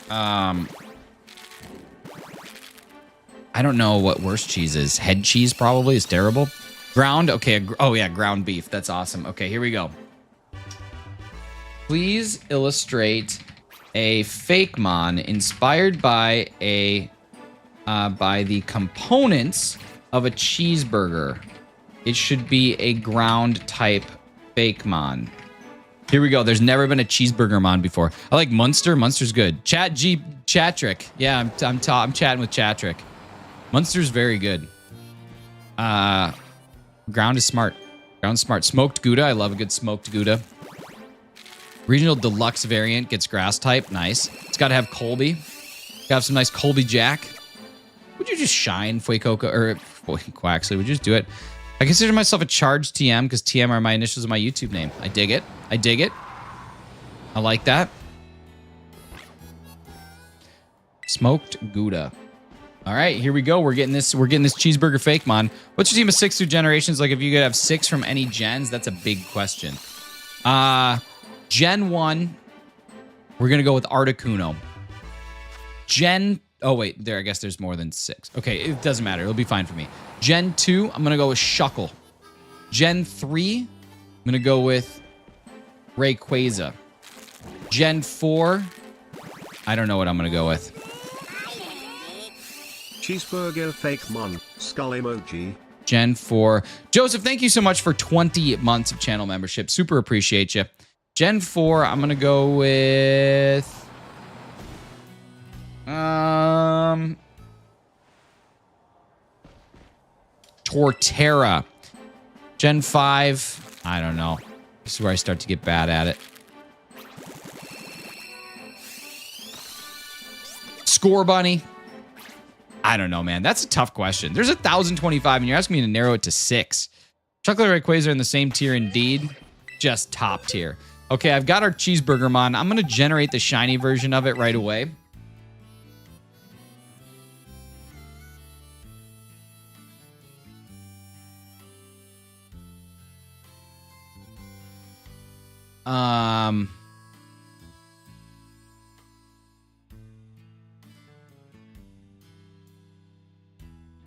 I don't know what worst cheese is. Head cheese probably is terrible. Ground? Okay. Oh, yeah, ground beef. That's awesome. Okay, here we go. Please illustrate a fake mon inspired by a... by the components of a cheeseburger. It should be a ground type fake mon. Here we go. There's never been a cheeseburger mon before. I like Munster. Munster's good. Chatrick. Yeah, I'm chatting with Chatrick. Munster's very good. Ground is smart. Ground's smart. Smoked Gouda. I love a good smoked Gouda. Regional deluxe variant gets grass type. Nice. It's got to have Colby. Got some nice Colby Jack. Would you just shine Fuecoca or Quaxley? Would you just do it? I consider myself a charged TM because TM are my initials of my YouTube name. I dig it. I dig it. I like that. Smoked Gouda. All right, here we go. We're getting this cheeseburger fake mon. What's your team of 6 through generations? Like if you could have 6 from any gens, that's a big question. Gen 1, we're gonna go with Articuno. Oh wait, I guess there's more than 6. Okay, it doesn't matter. It'll be fine for me. Gen 2, I'm gonna go with Shuckle. Gen 3, I'm gonna go with Rayquaza. Gen 4, I don't know what I'm gonna go with. Cheeseburger fake mon, skull emoji. Gen 4. Joseph, thank you so much for 20 months of channel membership. Super appreciate you. Gen 4, I'm going to go with... Torterra. Gen 5, I don't know. This is where I start to get bad at it. Score Bunny. I don't know, man. That's a tough question. There's 1,025, and you're asking me to narrow it to 6. Chocolate Rayquaza are in the same tier indeed. Just top tier. Okay, I've got our cheeseburger mon. I'm going to generate the shiny version of it right away.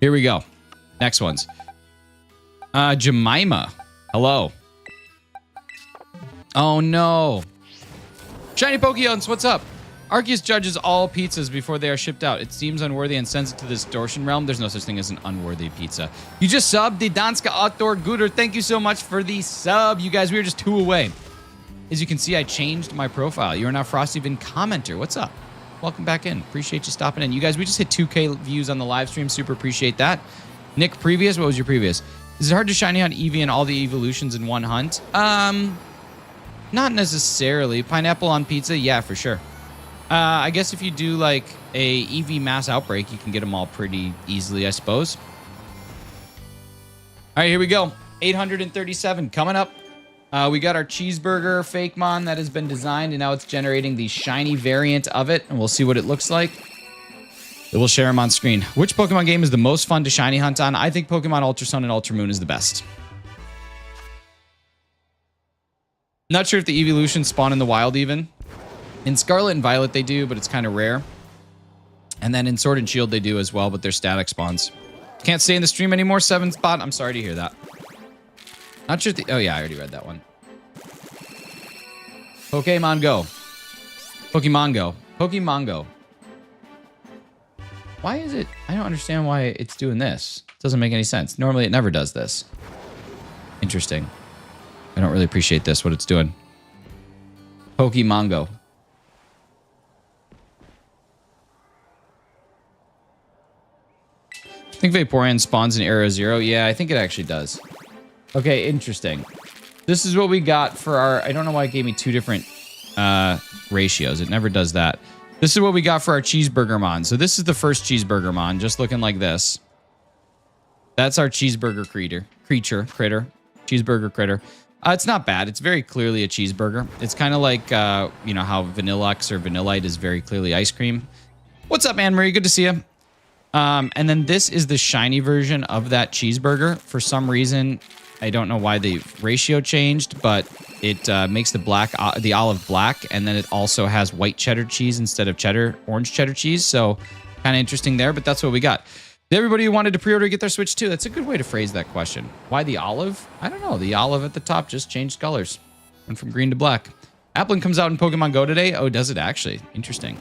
Here we go. Next ones. Jemima. Hello. Oh, no. Shiny Pokéons, what's up? Arceus judges all pizzas before they are shipped out. It seems unworthy and sends it to this distortion realm. There's no such thing as an unworthy pizza. You just subbed the Danska Outdoor Gooder. Thank you so much for the sub. You guys, we were just 2 away. As you can see, I changed my profile. You are now Frostyvin Commenter. What's up? Welcome back in. Appreciate you stopping in. You guys, we just hit 2K views on the live stream. Super appreciate that. Nick, previous? What was your previous? Is it hard to shiny hunt Eevee and all the evolutions in one hunt? Not necessarily. Pineapple on pizza? Yeah, for sure. I guess if you do like a Eevee mass outbreak, you can get them all pretty easily, I suppose. All right, here we go. 837 coming up. We got our cheeseburger fake mon that has been designed, and now it's generating the shiny variant of it, and we'll see what it looks like. We'll share them on screen. Which Pokemon game is the most fun to shiny hunt on? I think Pokemon Ultra Sun and Ultra Moon is the best. Not sure if the evolutions spawn in the wild even. In Scarlet and Violet they do, but it's kind of rare. And then in Sword and Shield they do as well, but they're static spawns. Can't stay in the stream anymore, 7 spot. I'm sorry to hear that. Not sure if oh yeah, I already read that one. Pokemon Go. Pokemon Go. Pokemon Go. Why is it? I don't understand why it's doing this. It doesn't make any sense. Normally it never does this. Interesting. I don't really appreciate this, what it's doing. Pokemon Go. I think Vaporeon spawns in Area 0. Yeah, I think it actually does. Okay, interesting. This is what we got for our... I don't know why it gave me 2 different ratios. It never does that. This is what we got for our cheeseburger mon. So this is the first cheeseburger mon, just looking like this. That's our cheeseburger critter. Cheeseburger critter. It's not bad. It's very clearly a cheeseburger. It's kind of like, you know, how Vanillux or Vanillite is very clearly ice cream. What's up, Anne-Marie? Good to see you. And then this is the shiny version of that cheeseburger. For some reason, I don't know why the ratio changed, but it makes the olive black, and then it also has white cheddar cheese instead of orange cheddar cheese. So kind of interesting there, but that's what we got. Did everybody who wanted to pre-order get their Switch too? That's a good way to phrase that question. Why the olive? I don't know. The olive at the top just changed colors. Went from green to black. Applin comes out in Pokemon Go today. Oh, does it actually? Interesting.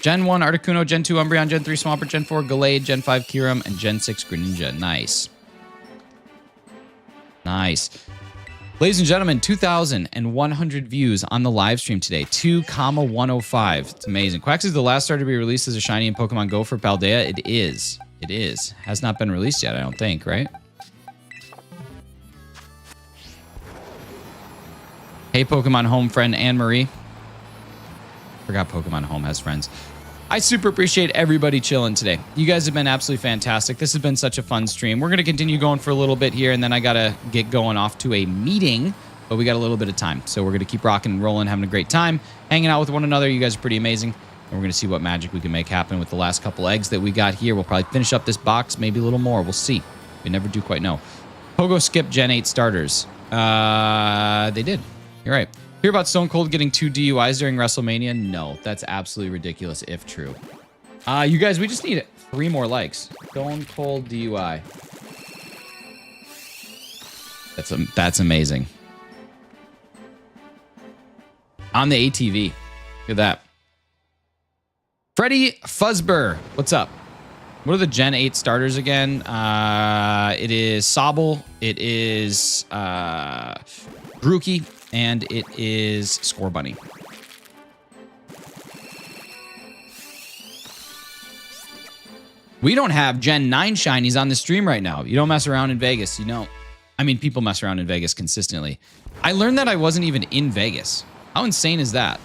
Gen 1, Articuno, Gen 2, Umbreon, Gen 3, Swampert, Gen 4, Gallade, Gen 5, Kyurem, and Gen 6, Greninja. Nice. Nice. Ladies and gentlemen, 2,100 views on the live stream today. 2,105. It's amazing. Quax is the last star to be released as a shiny in Pokemon Go for Paldea. It is. It is. Has not been released yet, I don't think, right? Hey, Pokemon home friend Anne-Marie. Forgot Pokemon Home has friends. I super appreciate everybody chilling today. You guys have been absolutely fantastic. This has been such a fun stream. We're going to continue going for a little bit here, and then I got to get going off to a meeting, but we got a little bit of time. So we're going to keep rocking and rolling, having a great time, hanging out with one another. You guys are pretty amazing. And we're going to see what magic we can make happen with the last couple eggs that we got here. We'll probably finish up this box, maybe a little more. We'll see. We never do quite know. Pogo skip Gen 8 starters. They did. You're right. Hear about Stone Cold getting 2 DUIs during WrestleMania? No, that's absolutely ridiculous if true. You guys, we just need 3 more likes. Stone Cold DUI. That's amazing. On the ATV. Look at that. Freddie Fuzzber, what's up? What are the Gen 8 starters again? It is Sobble, it is Grookey, and it is Score Bunny. We don't have Gen 9 shinies on the stream right now. You don't mess around in Vegas. You know, I mean, people mess around in Vegas consistently. I learned that I wasn't even in Vegas. How insane is that?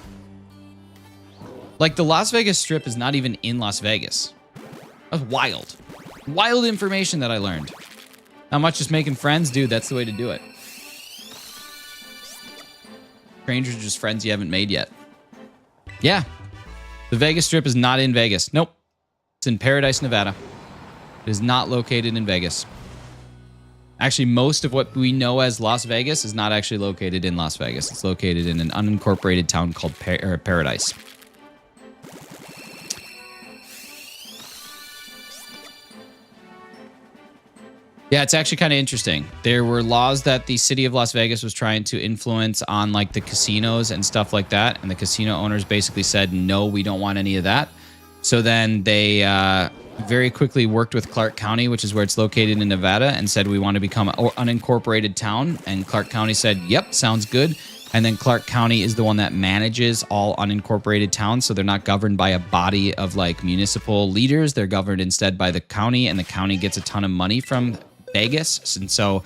Like, the Las Vegas Strip is not even in Las Vegas. That's wild. Wild information that I learned. How much just making friends? Dude, that's the way to do it. Strangers are just friends you haven't made yet. Yeah. The Vegas Strip is not in Vegas. Nope. It's in Paradise, Nevada. It is not located in Vegas. Actually, most of what we know as Las Vegas is not actually located in Las Vegas. It's located in an unincorporated town called Paradise. Yeah, it's actually kind of interesting. There were laws that the city of Las Vegas was trying to influence on like the casinos and stuff like that. And the casino owners basically said, no, we don't want any of that. So then they very quickly worked with Clark County, which is where it's located in Nevada, and said, we want to become an unincorporated town. And Clark County said, yep, sounds good. And then Clark County is the one that manages all unincorporated towns. So they're not governed by a body of like municipal leaders. They're governed instead by the county, and the county gets a ton of money from Vegas. And so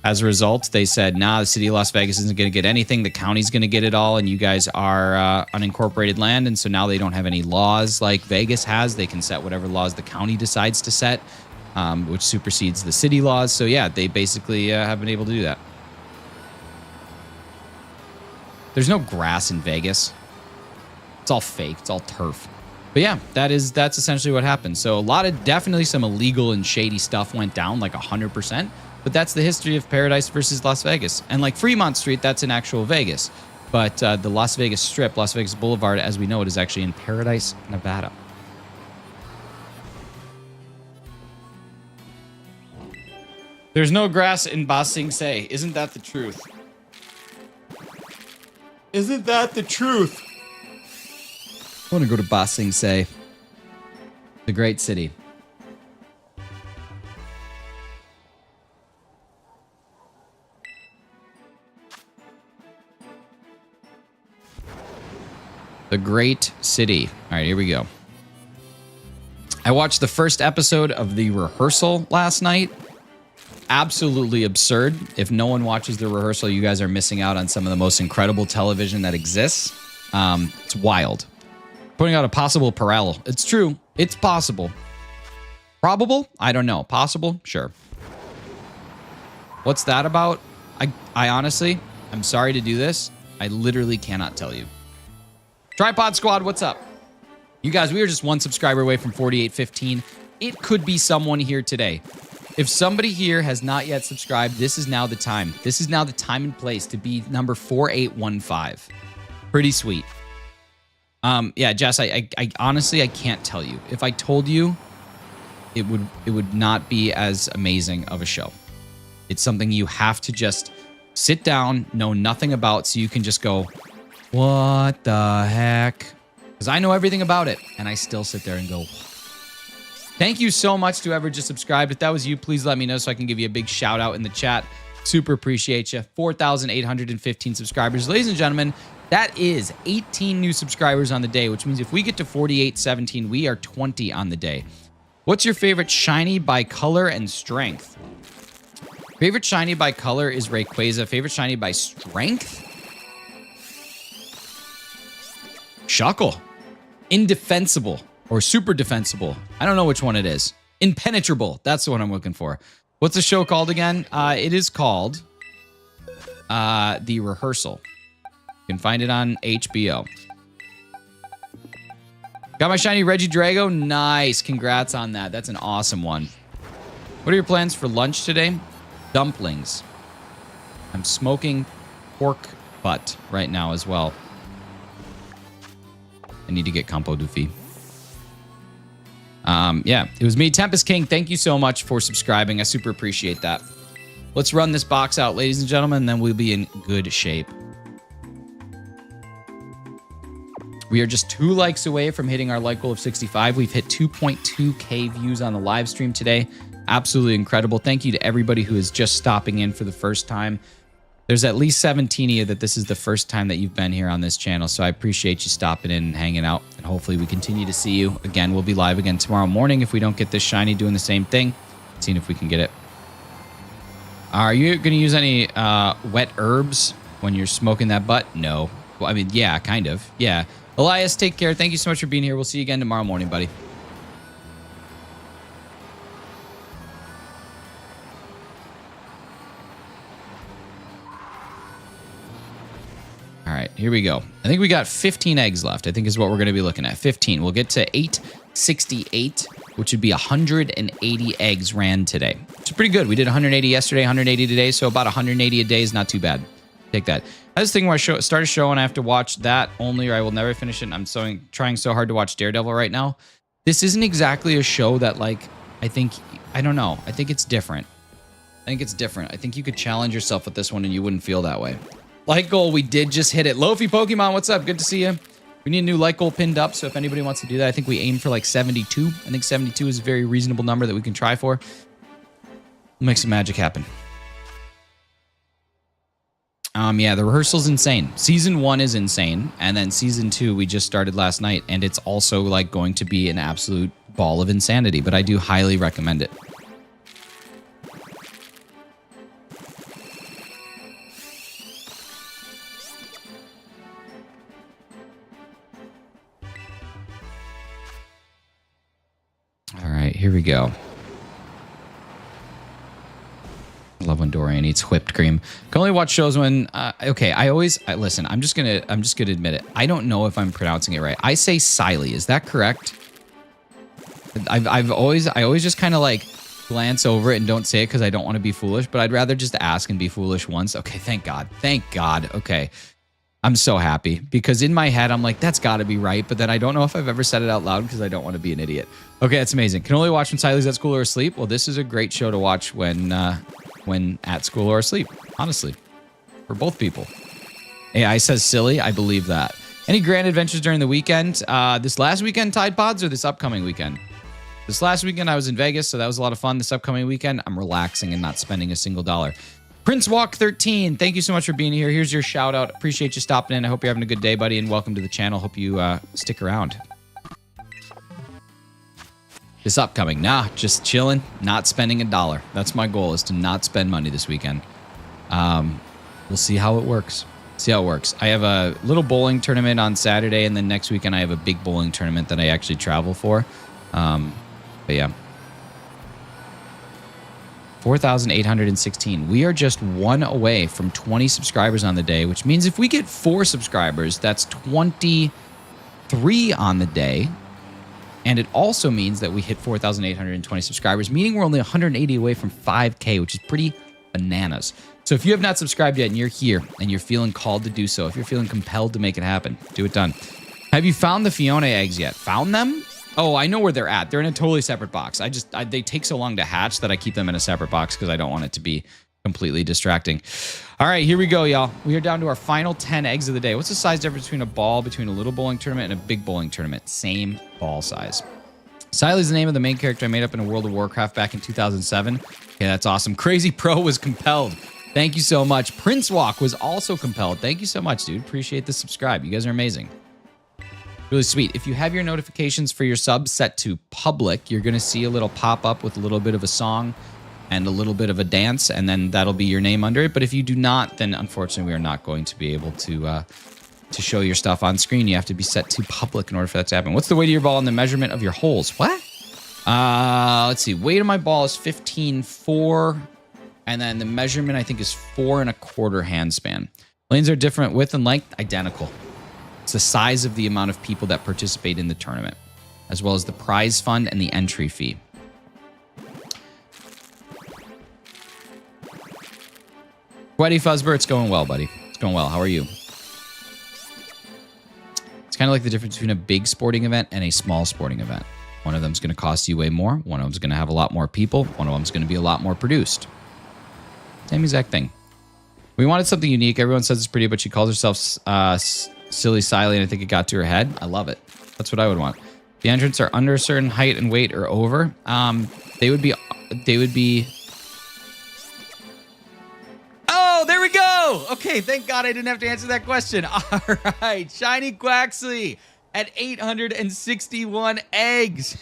as a result, they said, nah, the city of Las Vegas isn't going to get anything. The county's going to get it all. And you guys are unincorporated land. And so now they don't have any laws like Vegas has. They can set whatever laws the county decides to set, which supersedes the city laws. So yeah, they basically have been able to do that. There's no grass in Vegas. It's all fake. It's all turf. But yeah, that's essentially what happened. So definitely some illegal and shady stuff went down, like 100%. But that's the history of Paradise versus Las Vegas. And like Fremont Street, that's in actual Vegas. But the Las Vegas Strip, Las Vegas Boulevard, as we know it, is actually in Paradise, Nevada. There's no grass in Ba Sing Se. Isn't that the truth? Isn't that the truth? I want to go to Ba Sing Se. The great city. The great city. All right, here we go. I watched the first episode of The Rehearsal last night. Absolutely absurd. If no one watches The Rehearsal, you guys are missing out on some of the most incredible television that exists. It's wild. Putting out a possible parallel. It's true. It's possible. Probable? I don't know. Possible? Sure. What's that about? I honestly, I'm sorry to do this. I literally cannot tell you. Tripod Squad, what's up? You guys, we are just one subscriber away from 4815. It could be someone here today. If somebody here has not yet subscribed, this is now the time. This is now the time and place to be number 4815. Pretty sweet. Yeah, Jess, I honestly, I can't tell you. If I told you, it would not be as amazing of a show. It's something you have to just sit down, know nothing about, so you can just go, what the heck? Because I know everything about it, and I still sit there and go, thank you so much to whoever just subscribed. If that was you, please let me know so I can give you a big shout out in the chat. Super appreciate you. 4,815 subscribers. Ladies and gentlemen, that is 18 new subscribers on the day, which means if we get to 4817, we are 20 on the day. What's your favorite shiny by color and strength? Favorite shiny by color is Rayquaza. Favorite shiny by strength? Shuckle. Indefensible or super defensible. I don't know which one it is. Impenetrable. That's the one I'm looking for. What's the show called again? It is called The Rehearsal. You can find it on HBO. Got my shiny Regidrago. Nice. Congrats on that. That's an awesome one. What are your plans for lunch today? Dumplings. I'm smoking pork butt right now as well. I need to get Campo Dufi. Yeah, it was me, Tempest King. Thank you so much for subscribing. I super appreciate that. Let's run this box out, ladies and gentlemen, and then we'll be in good shape. We are just 2 likes away from hitting our like goal of 65. We've hit 2.2K views on the live stream today. Absolutely incredible. Thank you to everybody who is just stopping in for the first time. There's at least 17 of you that this is the first time that you've been here on this channel, so I appreciate you stopping in and hanging out, and hopefully we continue to see you. Again, we'll be live again tomorrow morning if we don't get this shiny doing the same thing, seeing if we can get it. Are you going to use any wet herbs when you're smoking that butt? No. Well, I mean, yeah, kind of. Yeah. Elias, take care. Thank you so much for being here. We'll see you again tomorrow morning, buddy. All right, here we go. I think we got 15 eggs left, I think is what we're going to be looking at. 15. We'll get to 868, which would be 180 eggs ran today. Which is pretty good. We did 180 yesterday, 180 today, so about 180 a day is not too bad. Take that. I was thinking where I start a show and I have to watch that only or I will never finish it. I'm trying so hard to watch Daredevil right now. This isn't exactly a show that, like, I don't know. I think it's different. I think you could challenge yourself with this one and you wouldn't feel that way. Like goal, we did just hit it. Lofi Pokemon, what's up? Good to see you. We need a new like goal pinned up, so if anybody wants to do that, I think we aim for like 72. I think 72 is a very reasonable number that we can try for. We'll make some magic happen. Yeah, the rehearsal's insane. Season 1 is insane, and then Season 2 we just started last night, and it's also like going to be an absolute ball of insanity, but I do highly recommend it. All right, here we go. I love when Dorian eats whipped cream. Can only watch shows when okay. Listen. I'm just gonna admit it. I don't know if I'm pronouncing it right. I say Siley. Is that correct? I always just kind of like glance over it and don't say it because I don't want to be foolish. But I'd rather just ask and be foolish once. Okay, thank God. Thank God. Okay. I'm so happy because in my head, I'm like, that's got to be right. But then I don't know if I've ever said it out loud because I don't want to be an idiot. Okay, that's amazing. Can only watch when Siley's at school or asleep. Well, this is a great show to watch when at school or asleep, honestly, for both people. AI says silly. I believe that. Any grand adventures during the weekend? This last weekend, Tide Pods, or this upcoming weekend? This last weekend, I was in Vegas, so that was a lot of fun. This upcoming weekend, I'm relaxing and not spending a single dollar. Prince Walk 13, thank you so much for being here. Here's your shout out. Appreciate you stopping in. I hope you're having a good day, buddy, and welcome to the channel. Hope you stick around. This upcoming, just chilling, not spending a dollar. That's my goal, is to not spend money this weekend. We'll see how it works. I have a little bowling tournament on Saturday, and then next weekend I have a big bowling tournament that I actually travel for. But yeah. 4,816. We are just 1 away from 20 subscribers on the day, which means if we get 4 subscribers, that's 23 on the day. And it also means that we hit 4,820 subscribers, meaning we're only 180 away from 5K, which is pretty bananas. So if you have not subscribed yet and you're here and you're feeling called to do so, if you're feeling compelled to make it happen, do it done. Have you found the Fiona eggs yet? Found them? Oh, I know where they're at. They're in a totally separate box. They take so long to hatch that I keep them in a separate box because I don't want it to be completely distracting. All right, here we go, y'all. We are down to our final 10 eggs of the day. What's the size difference between between a little bowling tournament and a big bowling tournament? Same ball size. Siley's the name of the main character I made up in a World of Warcraft back in 2007. Okay, that's awesome. Crazy Pro was compelled. Thank you so much. Prince Walk was also compelled. Thank you so much, dude. Appreciate the subscribe. You guys are amazing. Really sweet. If you have your notifications for your subs set to public, you're going to see a little pop-up with a little bit of a song and a little bit of a dance, and then that'll be your name under it. But if you do not, then unfortunately we are not going to be able to to show your stuff on screen. You have to be set to public in order for that to happen. What's the weight of your ball and the measurement of your holes? What? Let's see. Weight of my ball is 15.4. And then the measurement, I think, is 4 1/4 hand span. Lanes are different width and length, identical. It's the size of the amount of people that participate in the tournament, as well as the prize fund and the entry fee. Sweaty Fuzzber, it's going well, buddy. It's going well. How are you? It's kind of like the difference between a big sporting event and a small sporting event. One of them is going to cost you way more. One of them is going to have a lot more people. One of them is going to be a lot more produced. Same exact thing. We wanted something unique. Everyone says it's pretty, but she calls herself Silly Siley, and I think it got to her head. I love it. That's what I would want. The entrants are under a certain height and weight or over. They would be. Oh, there we go. Okay, thank God I didn't have to answer that question. All right, Shiny Quaxley at 861 eggs.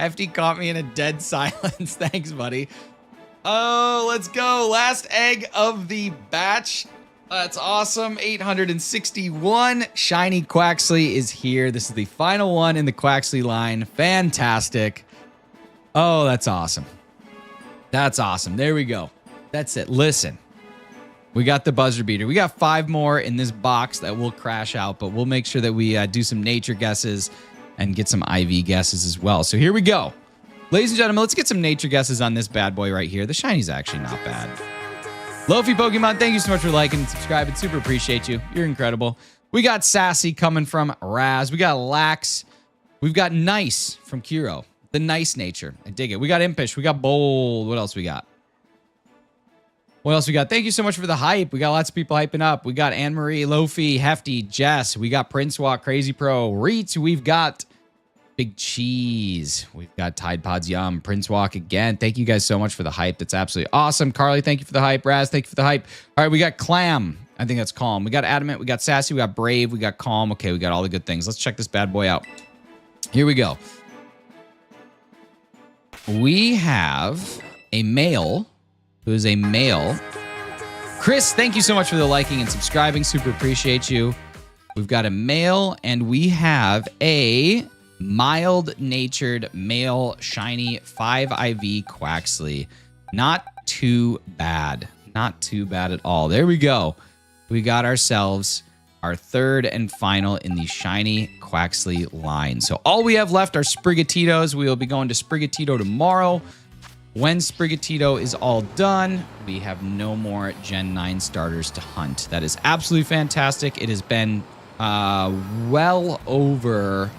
FD caught me in a dead silence. Thanks, buddy. Oh, let's go. Last egg of the batch. That's awesome. 861. Shiny Quaxley is here. This is the final one in the Quaxley line. Fantastic. Oh, that's awesome. That's awesome. There we go. That's it. Listen, we got the buzzer beater. We got 5 more in this box that will crash out, but we'll make sure that we do some nature guesses and get some IV guesses as well. So here we go. Ladies and gentlemen, let's get some nature guesses on this bad boy right here. The shiny's actually not bad. Lofi Pokemon, thank you so much for liking and subscribing. Super appreciate you. You're incredible. We got Sassy coming from Raz. We got Lax. We've got Nice from Kiro. The nice nature. I dig it. We got Impish. We got Bold. What else we got? What else we got? Thank you so much for the hype. We got lots of people hyping up. We got Anne-Marie, Lofi, Hefty, Jess. We got Prince Walk, Crazy Pro, Reets. We've got Big Cheese. We've got Tide Pods Yum. Prince Walk again. Thank you guys so much for the hype. That's absolutely awesome. Carly, thank you for the hype. Raz, thank you for the hype. All right, we got Clam. I think that's Calm. We got Adamant. We got Sassy. We got Brave. We got Calm. Okay, we got all the good things. Let's check this bad boy out. Here we go. We have a male who is a male. Chris, thank you so much for the liking and subscribing. Super appreciate you. We've got a male, and we have a mild-natured male shiny 5 IV Quaxley. Not too bad. Not too bad at all. There we go. We got ourselves our 3rd and final in the shiny Quaxley line. So all we have left are Sprigatitos. We will be going to Sprigatito tomorrow. When Sprigatito is all done, we have no more Gen 9 starters to hunt. That is absolutely fantastic. It has been well over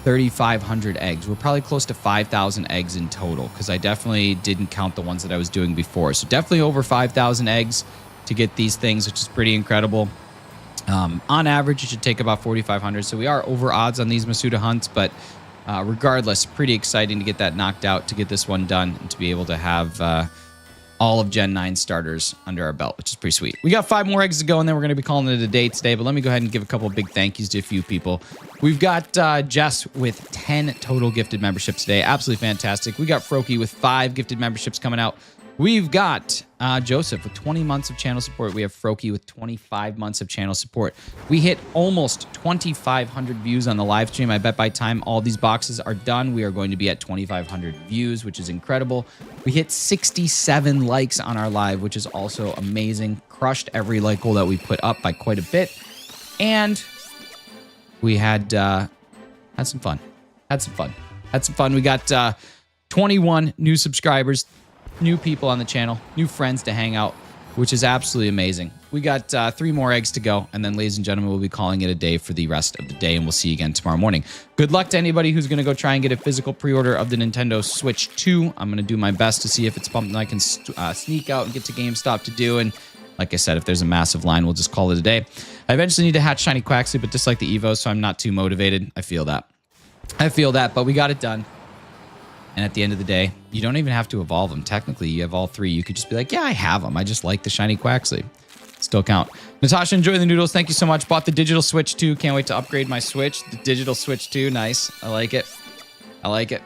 3,500 eggs. We're probably close to 5,000 eggs in total because I definitely didn't count the ones that I was doing before. So definitely over 5,000 eggs to get these things, which is pretty incredible. On average, it should take about 4,500. So we are over odds on these Masuda hunts, but regardless, pretty exciting to get that knocked out, to get this one done, and to be able to have all of Gen 9 starters under our belt, which is pretty sweet. We got 5 more eggs to go, and then we're going to be calling it a day today. But let me go ahead and give a couple of big thank yous to a few people. We've got Jess with 10 total gifted memberships today. Absolutely fantastic. We got Froki with 5 gifted memberships coming out. We've got Joseph with 20 months of channel support. We have Froki with 25 months of channel support. We hit almost 2,500 views on the live stream. I bet by the time all these boxes are done, we are going to be at 2,500 views, which is incredible. We hit 67 likes on our live, which is also amazing. Crushed every like goal that we put up by quite a bit. And we had some fun. Had some fun. We got 21 new subscribers, new people on the channel, new friends to hang out, which is absolutely amazing. We got 3 more eggs to go, and then, ladies and gentlemen, we'll be calling it a day for the rest of the day, and we'll see you again tomorrow morning. Good luck to anybody who's going to go try and get a physical pre-order of the Nintendo Switch 2. I'm going to do my best to see if it's something I can sneak out and get to GameStop to do, and like I said, if there's a massive line, we'll just call it a day. I eventually need to hatch Shiny Quaxley, but just like the Evo, so I'm not too motivated. I feel that, but we got it done. And at the end of the day, you don't even have to evolve them. Technically, you have all 3. You could just be like, yeah, I have them. I just like the Shiny Quaxley. Still count. Natasha, enjoy the noodles. Thank you so much. Bought the digital Switch 2. Can't wait to upgrade my Switch. The digital Switch 2. Nice. I like it. I like it.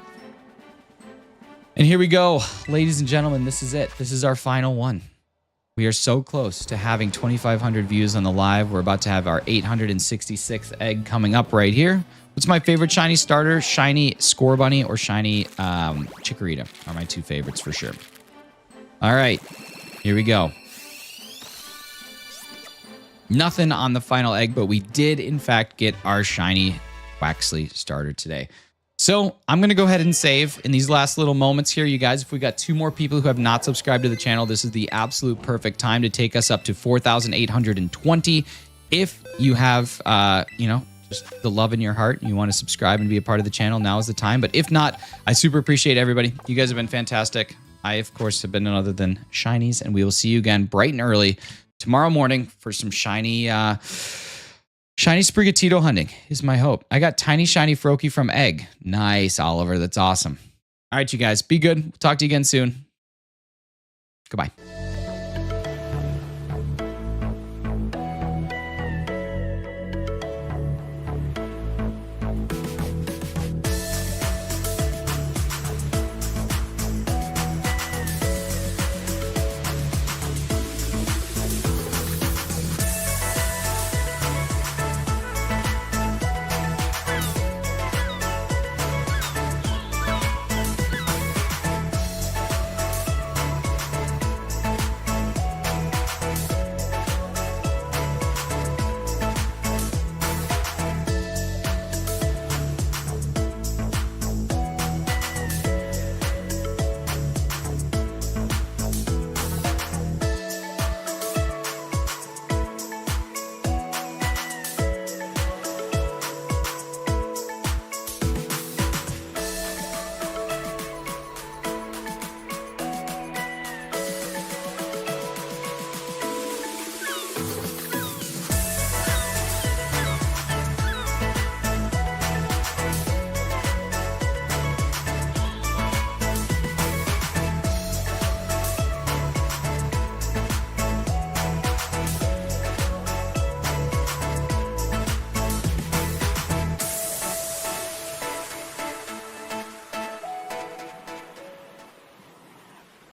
And here we go. Ladies and gentlemen, this is it. This is our final one. We are so close to having 2,500 views on the live. We're about to have our 866th egg coming up right here. What's my favorite shiny starter? Shiny Score Bunny or shiny Chikorita are my two favorites for sure. All right, here we go. Nothing on the final egg, but we did, in fact, get our shiny Quaxly starter today. So I'm going to go ahead and save in these last little moments here, you guys. If we got 2 more people who have not subscribed to the channel, this is the absolute perfect time to take us up to 4,820. If you have, you know, just the love in your heart and you want to subscribe and be a part of the channel, now is the time. But if not, I super appreciate everybody. You guys have been fantastic. I, of course, have been none other than Shinies, and we will see you again bright and early tomorrow morning for some shiny Sprigatito hunting is my hope. I got tiny shiny Froakie from egg. Nice, Oliver. That's awesome. All right, you guys, be good. We'll talk to you again soon. Goodbye.